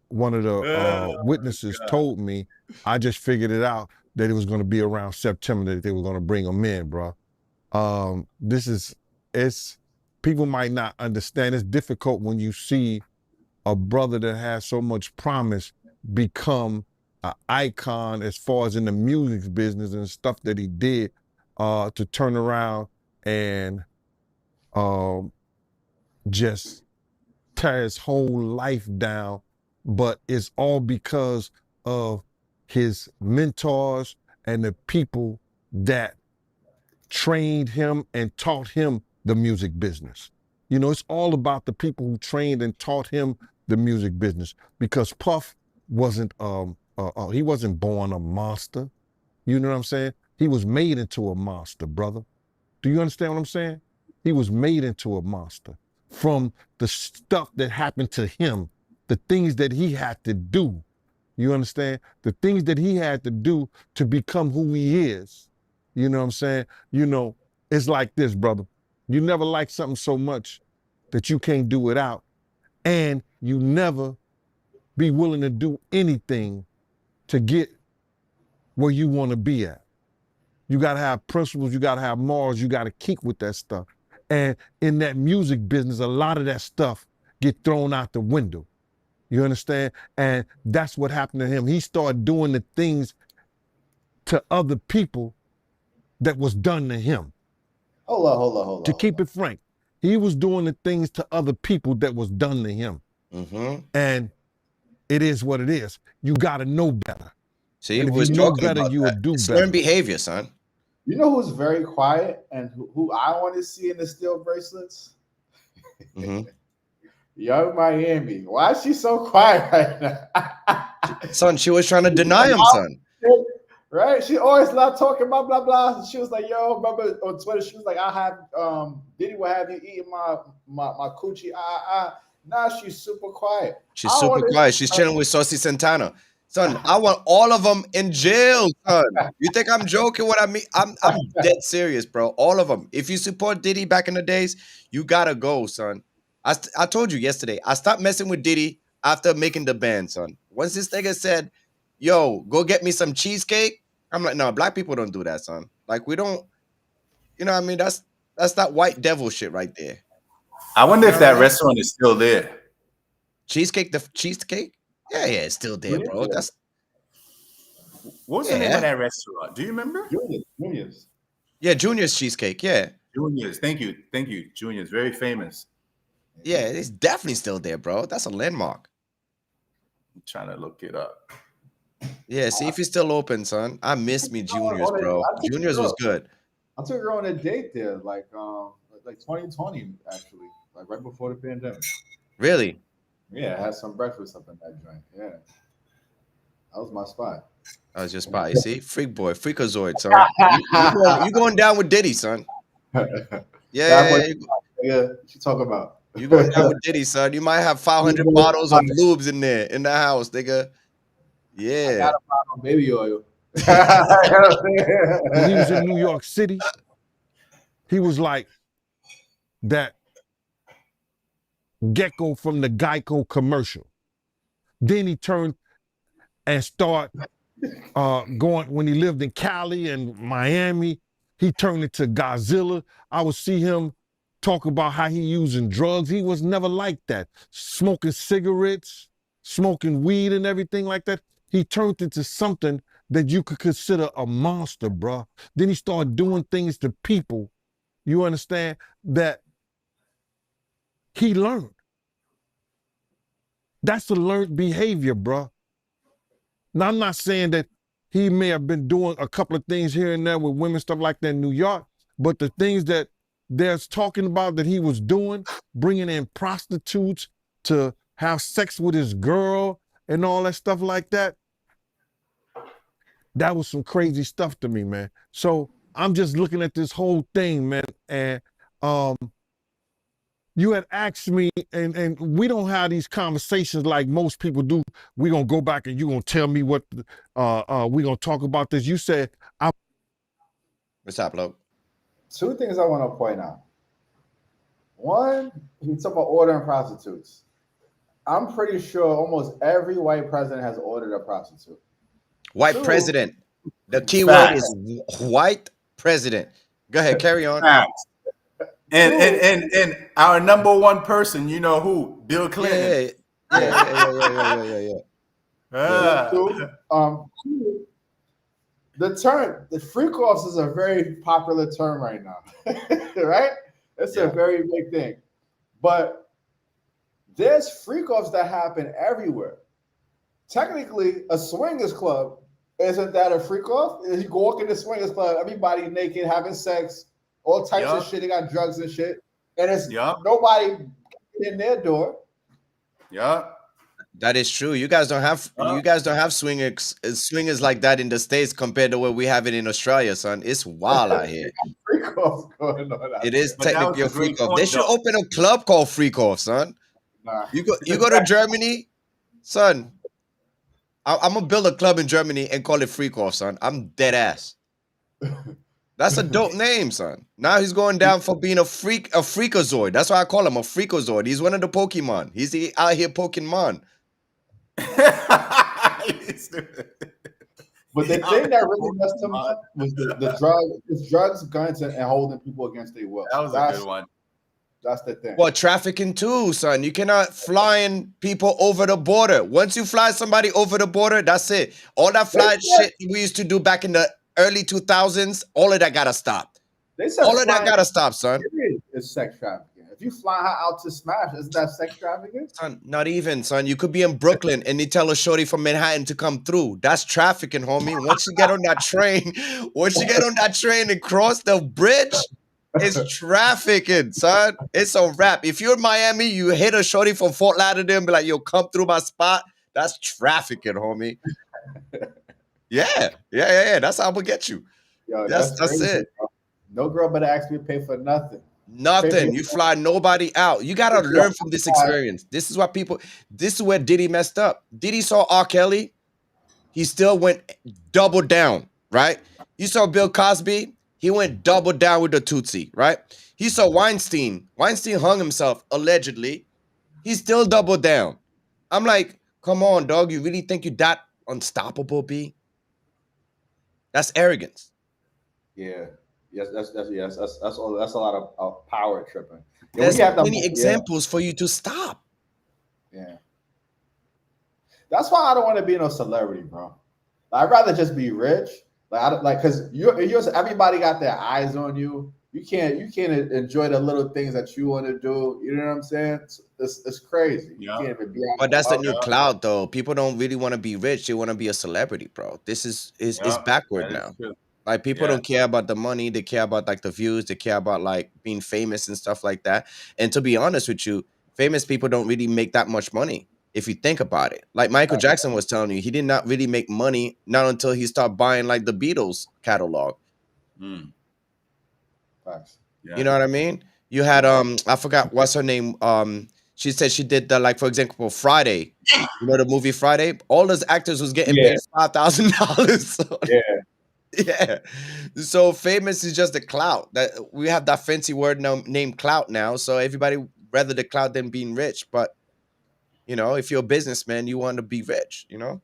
one of the witnesses told me, I just figured it out that it was going to be around September that they were going to bring him in, bro. It's people might not understand. It's difficult when you see a brother that has so much promise become an icon as far as in the music business and stuff that he did, to turn around and just tear his whole life down. But it's all because of his mentors and the people that trained him and taught him the music business. You know, it's all about the people who trained and taught him the music business, because Puff wasn't he wasn't born a monster. You know what I'm saying? He was made into a monster, brother. Do you understand what I'm saying? He was made into a monster from the stuff that happened to him, the things that he had to do. You understand? The things that he had to do to become who he is. You know what I'm saying? You know, it's like this, brother. You never like something so much that you can't do without, and you never be willing to do anything to get where you want to be at. You got to have principles, you got to have morals, you got to keep with that stuff. And in that music business, a lot of that stuff get thrown out the window. You understand? And that's what happened to him. He started doing the things to other people that was done to him. Hold on. To keep it frank, he was doing the things to other people that was done to him. And it is what it is. You got to know better. See, and if we you was know talking better, about you that. would do It's better. learned behavior, son. You know who's very quiet and who I want to see in the steel bracelets? Young Miami. Why is she so quiet right now? Son, she was trying to deny him, son. Right? She always loved talking blah blah blah. She was like, "Yo, remember on Twitter?" She was like, "I have Diddy will have you eating my coochie." Now she's super quiet. She's super quiet. She's chilling with Saucy Santana. Son, I want all of them in jail, son. You think I'm joking what I mean? I'm dead serious, bro. All of them. If you support Diddy back in the days, you gotta go, son. I told you yesterday, I stopped messing with Diddy after making the band, son. Once this nigga said, yo, go get me some cheesecake, I'm like, no, black people don't do that, son. Like, we don't, you know what I mean? That's that white devil shit right there. I wonder if that restaurant is still there. Cheesecake, the cheesecake? Yeah, it's still there, bro. That's what's the name of that restaurant? Do you remember? Junior's. Yeah, Junior's Cheesecake. Yeah. Junior's. Thank you. Junior's very famous. Yeah, it's definitely still there, bro. That's a landmark. I'm trying to look it up. Yeah, see if it's still open, son. I miss me Junior's, bro. Junior's was good. I took her on a date there, like 2020, actually, like right before the pandemic. Really? Yeah, I had some breakfast up in that joint. Yeah, that was my spot. That was your spot. You see, freak boy, freakazoid, son. You going down with Diddy, son? Yeah. What you talk about? You going down with Diddy, son? You might have 500 bottles of lubes in there in the house, nigga. Yeah. I got a bottle of baby oil. When he was in New York City, he was like that gecko from the Geico commercial. Then he turned and started going, when he lived in Cali and Miami, he turned into Godzilla. I would see him talk about how he using drugs. He was never like that. Smoking cigarettes, smoking weed and everything like that. He turned into something that you could consider a monster, bruh. Then he started doing things to people, you understand, that he learned. That's a learned behavior, bruh. Now, I'm not saying that he may have been doing a couple of things here and there with women, stuff like that in New York, but the things that there's talking about that he was doing, bringing in prostitutes to have sex with his girl and all that stuff like that, that was some crazy stuff to me, man. So I'm just looking at this whole thing, man, and you had asked me, and we don't have these conversations like most people do. We're going to go back and you're going to tell me what, we're going to talk about this. You said, what's up, Lo? Two things I want to point out. One, he talked about ordering prostitutes. I'm pretty sure almost every white president has ordered a prostitute. White president. The key word is white president. Go ahead, carry on. And our number one person, you know who? Bill Clinton. Yeah. The term, the freak offs is a very popular term right now, right? It's a very big thing. But there's freak offs that happen everywhere. Technically, a swingers club, isn't that a freak off? You go walk in the swingers club, everybody naked, having sex, all types of shit. They got drugs and shit. And it's nobody in their door. Yeah. That is true. You guys don't have swingers like that in the States compared to what we have it in Australia, son. It's wild out here. Freak off going on. It is technically a freak off. They should open a club called Freak Off, son. Nah. You go to Germany, son. I'm gonna build a club in Germany and call it Freak Off, son. I'm dead ass. That's a dope name, son. Now he's going down for being a freakazoid. That's why I call him a freakazoid. He's one of the Pokemon. He's out here Pokemon. But the thing that really messed him up was the drugs, guns, and holding people against their will. That was a good one. That's the thing. Well, trafficking too, son. You cannot flying people over the border. Once you fly somebody over the border, that's it. All that flight shit we used to do back in the early 2000s, all of that gotta stop. All of that gotta stop, son. It's sex trafficking. If you fly her out to smash, isn't that sex trafficking? Son, not even, son. You could be in Brooklyn and they tell a shorty from Manhattan to come through. That's trafficking, homie. Once you get on that train and cross the bridge, it's trafficking, son. It's a wrap. If you're in Miami, you hit a shorty from Fort Lauderdale and be like, yo, come through my spot. That's trafficking, homie. Yeah. That's how I'm gonna get you. Yo, that's it. Bro. No girl better ask me to pay for nothing. Nothing. You fly nobody out. You gotta learn from this experience. This is where Diddy messed up. Diddy saw R. Kelly he still went double down, right? You saw Bill Cosby, he went double down with the Tootsie, right? He saw Weinstein. Weinstein hung himself, allegedly. He still doubled down. I'm like, come on, dog. You really think you that unstoppable, B? That's arrogance. Yeah. Yes, that's all. That's a lot of power tripping. Yeah, There's many examples for you to stop. Yeah. That's why I don't want to be no celebrity, bro. I'd rather just be rich. Because you're everybody got their eyes on you. You can't enjoy the little things that you want to do. You know what I'm saying? It's crazy. Yeah. You can't even be But that's the new cloud, though. People don't really want to be rich. They want to be a celebrity, bro. This is backward now. Like, people don't care about the money. They care about, like, the views. They care about, like, being famous and stuff like that. And to be honest with you, famous people don't really make that much money if you think about it. Like Michael Jackson was telling you, he did not really make money not until he started buying, like, the Beatles catalog. Yeah. You know what I mean? You had, I forgot what's her name. She said she did the, like, for example, Friday. You know the movie Friday? All those actors was getting paid $5,000. Yeah. Yeah. So famous is just the clout. That we have that fancy word now named clout now. So everybody rather the clout than being rich. But you know, if you're a businessman, you want to be rich, you know?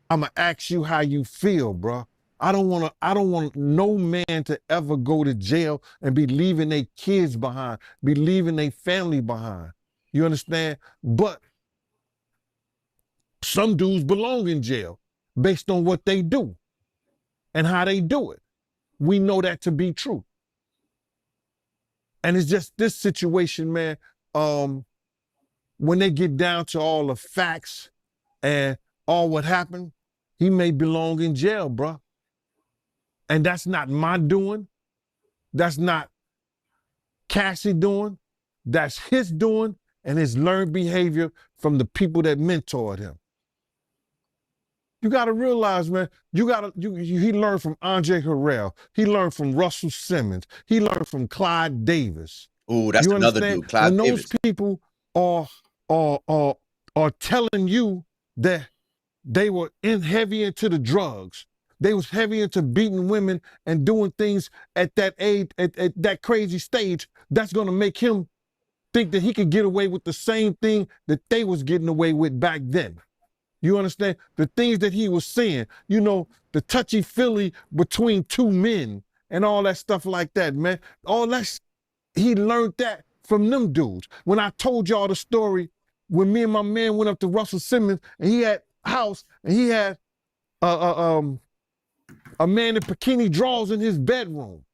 I'ma ask you how you feel, bro. I don't want no man to ever go to jail and be leaving their kids behind, be leaving their family behind. You understand? But some dudes belong in jail based on what they do and how they do it. We know that to be true. And it's just this situation, man, when they get down to all the facts and all what happened, he may belong in jail, bro. And that's not my doing. That's not Cassie doing. That's his doing and his learned behavior from the people that mentored him. You got to realize, man, he learned from Andre Harrell. He learned from Russell Simmons. He learned from Clyde Davis. Ooh, that's another dude, Clyde Davis. When those people are telling you that they were heavy into the drugs, they was heavy into beating women and doing things at that age, at that crazy stage, that's going to make him think that he could get away with the same thing that they was getting away with back then. You understand? The things that he was saying, you know, the touchy-feely between two men and all that stuff like that, man. All that, he learned that from them dudes. When I told y'all the story, when me and my man went up to Russell Simmons and he had a house and he had a man in bikini drawers in his bedroom,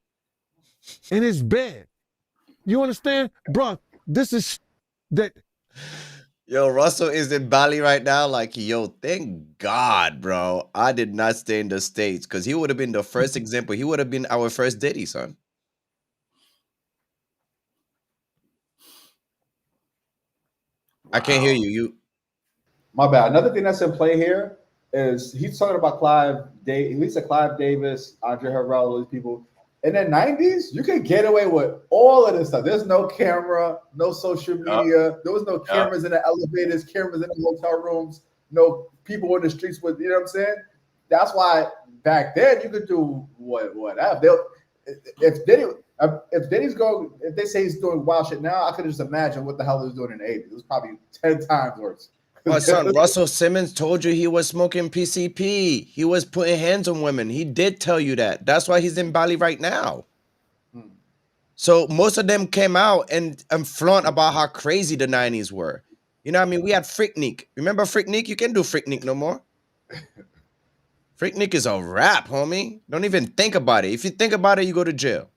in his bed. You understand? Bruh, this is that. Yo, Russell is in Bali right now. Like, yo, thank God, bro. I did not stay in the States because he would have been the first example. He would have been our first Diddy, son. Wow. I can't hear you. My bad. Another thing that's in play here is he's talking about Clive Davis, Andre Harrell, all these people. In the 90s, you could get away with all of this stuff. There's no camera, no social media. There was no cameras in the elevators, cameras in the hotel rooms, no people in the streets with, you know what I'm saying? That's why back then you could do whatever. If they say he's doing wild shit now, I could just imagine what the hell he was doing in the 80s. It was probably 10 times worse. Oh, son, Russell Simmons told you he was smoking PCP. He was putting hands on women. He did tell you that. That's why he's in Bali right now. So most of them came out and flaunt about how crazy the 90s were. You know what I mean? We had Freaknik. Remember Freaknik? You can't do Freaknik no more. Freaknik is a rap, homie. Don't even think about it. If you think about it, you go to jail.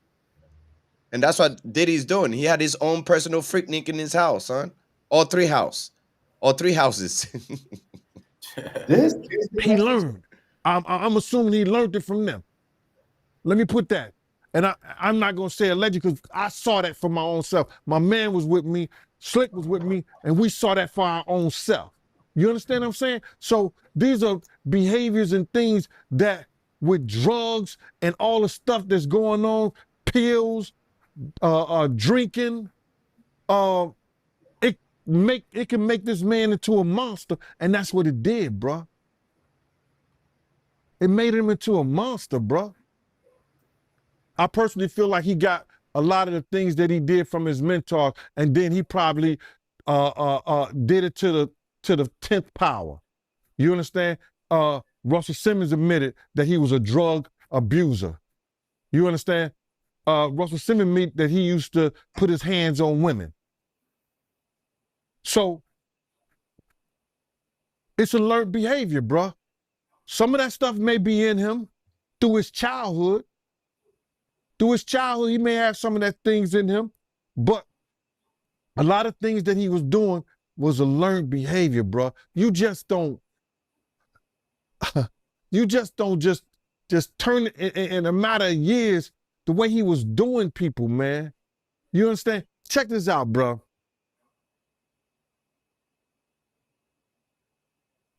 And that's what Diddy's doing. He had his own personal Freaknik in his house, son. All three houses. He learned. I'm assuming he learned it from them. Let me put that. And I'm not going to say alleged because I saw that for my own self. My man was with me, Slick was with me, and we saw that for our own self. You understand what I'm saying? So these are behaviors and things that with drugs and all the stuff that's going on, pills, drinking, it can make this man into a monster, and that's what it did, bro. It made him into a monster, bro. I personally feel like he got a lot of the things that he did from his mentor, and then he probably did it to the 10th power. You understand? Russell Simmons admitted that he was a drug abuser. You understand? Russell Simmons admitted that he used to put his hands on women. So it's a learned behavior, bro. Some of that stuff may be in him through his childhood. Through his childhood, he may have some of that things in him, but a lot of things that he was doing was a learned behavior, bro. You just don't just turn in a matter of years the way he was doing people, man. You understand? Check this out, bro.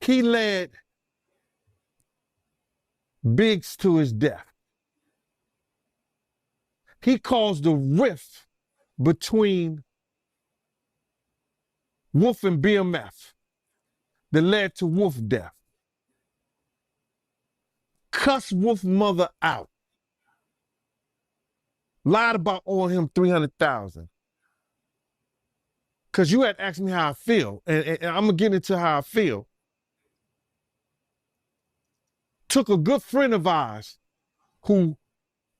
He led Biggs to his death. He caused a rift between Wolf and BMF that led to Wolf death. Cussed Wolf mother out. Lied about owing him $300,000. Because you had asked me how I feel, and I'm going to get into how I feel. Took a good friend of ours who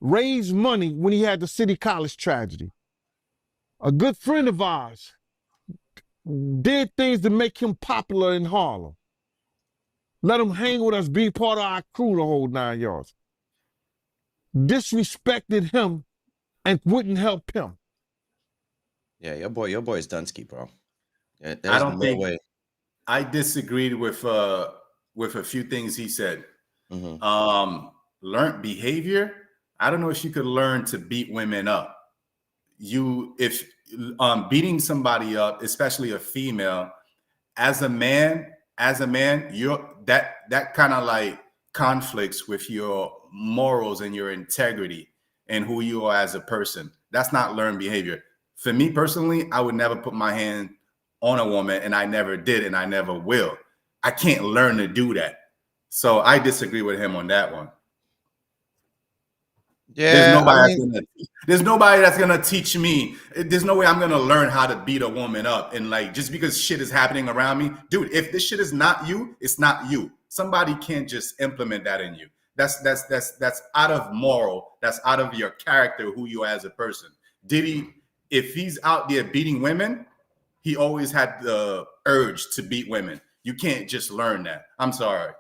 raised money when he had the City College tragedy. A good friend of ours did things to make him popular in Harlem. Let him hang with us, be part of our crew the whole 9 yards. Disrespected him and wouldn't help him. Yeah, your boy is Dunsky, bro. Yeah, I don't think way. I disagreed with a few things he said. Mm-hmm. Learned behavior. I don't know if you could learn to beat women up. If beating somebody up, especially a female, as a man, you're that kind of like conflicts with your morals and your integrity and who you are as a person. That's not learned behavior. For me personally, I would never put my hand on a woman, and I never did, and I never will. I can't learn to do that. So I disagree with him on that one. Yeah, there's nobody that's gonna teach me. There's no way I'm gonna learn how to beat a woman up. And like, just because shit is happening around me, dude, if this shit is not you, it's not you. Somebody can't just implement that in you. That's out of moral. That's out of your character, who you are as a person. Diddy, if he's out there beating women, he always had the urge to beat women. You can't just learn that. I'm sorry.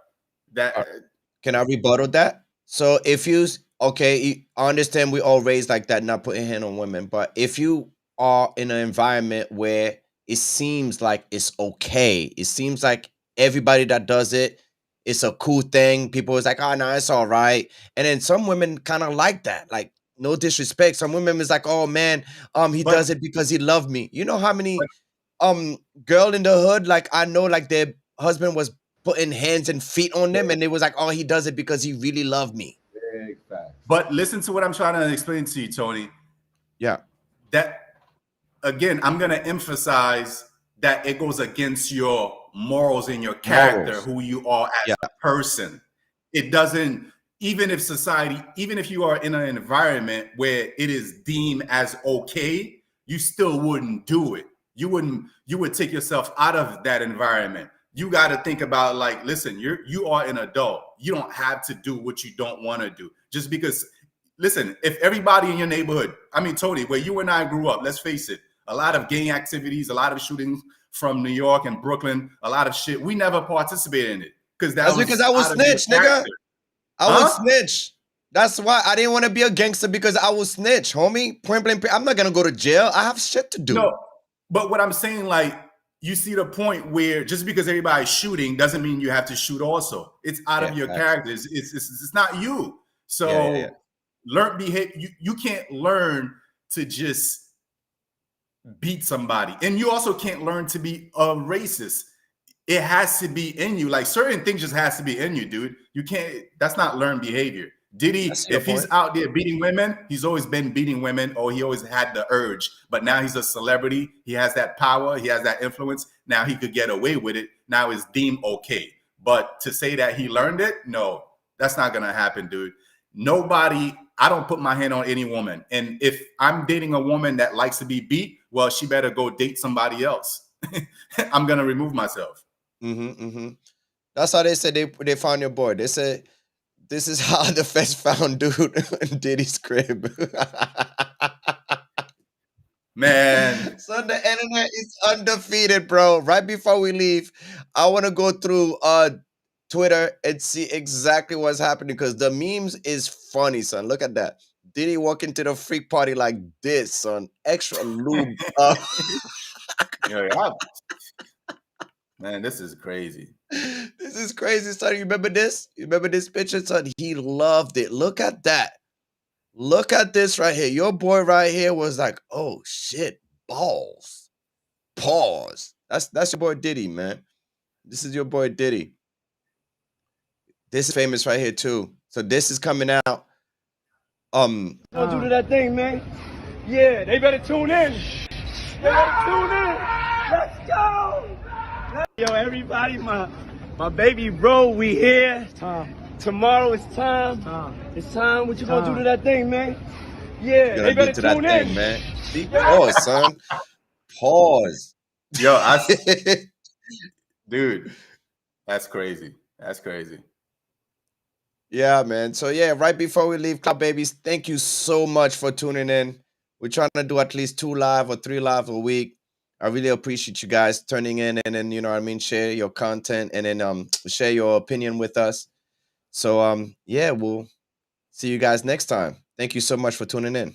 Can I rebuttal that? So if you, okay, I understand we all raised like that, not putting hand on women, but if you are in an environment where it seems like it's okay, it seems like everybody that does it, it's a cool thing. People is like, oh, no, it's all right. And then some women kind of like that. Like, no disrespect. Some women is like, oh, man, he does it because he loved me. You know how many girl in the hood, like I know, like their husband was putting hands and feet on them, and it was like, oh, he does it because he really loved me. But listen to what I'm trying to explain to you, Tony. Yeah. That, again, I'm going to emphasize that it goes against your morals and your character, who you are as a person. It doesn't, even if society, even if you are in an environment where it is deemed as okay, you still wouldn't do it. You would take yourself out of that environment. You got to think about, like, listen, you are an adult. You don't have to do what you don't want to do. Just because, listen, if everybody in your neighborhood, I mean, Tony, where you and I grew up, let's face it, a lot of gang activities, a lot of shootings from New York and Brooklyn, a lot of shit, we never participated in it. That's because I was snitch, nigga. I was snitch. That's why I didn't want to be a gangster, because I was snitch, homie. Point blank, I'm not going to go to jail. I have shit to do. No, but what I'm saying, like, you see the point where just because everybody's shooting doesn't mean you have to shoot also. It's out of your character. It's not you. So learn behavior. You can't learn to just beat somebody. And you also can't learn to be a racist. It has to be in you. Like, certain things just has to be in you, dude. You can't, that's not learned behavior. Diddy, if he's out there beating women, he's always been beating women, or he always had the urge. But now he's a celebrity. He has that power. He has that influence. Now he could get away with it. Now it's deemed okay. But to say that he learned it, no. That's not gonna happen, dude. Nobody, I don't put my hand on any woman. And if I'm dating a woman that likes to be beat, well, she better go date somebody else. I'm gonna remove myself. That's how they said they found your boy. They said this is how the feds found dude in Diddy's crib. Man. So the internet is undefeated, bro. Right before we leave, I want to go through Twitter and see exactly what's happening because the memes is funny, son. Look at that. Diddy walk into the freak party like this, son. Extra lube up. Man, this is crazy. This is crazy, son. You remember this? You remember this picture, son? He loved it. Look at that. Look at this right here. Your boy right here was like, oh shit, balls. Pause. That's your boy Diddy, man. This is your boy Diddy. This is famous right here too. So this is coming out. Gonna do that thing, man. Yeah, they better tune in. They better tune in. Let's go. Yo, everybody, my baby bro, we here. Tomorrow it's time. It's time. What you gonna do to that thing, man? Yeah, they better tune in, man. Pause, son. Pause. Yo, dude, that's crazy. That's crazy. Yeah, man. So yeah, right before we leave, Club Babies, thank you so much for tuning in. We're trying to do at least 2 live or 3 live a week. I really appreciate you guys turning in and then, you know what I mean, share your content and then share your opinion with us. So yeah, we'll see you guys next time. Thank you so much for tuning in.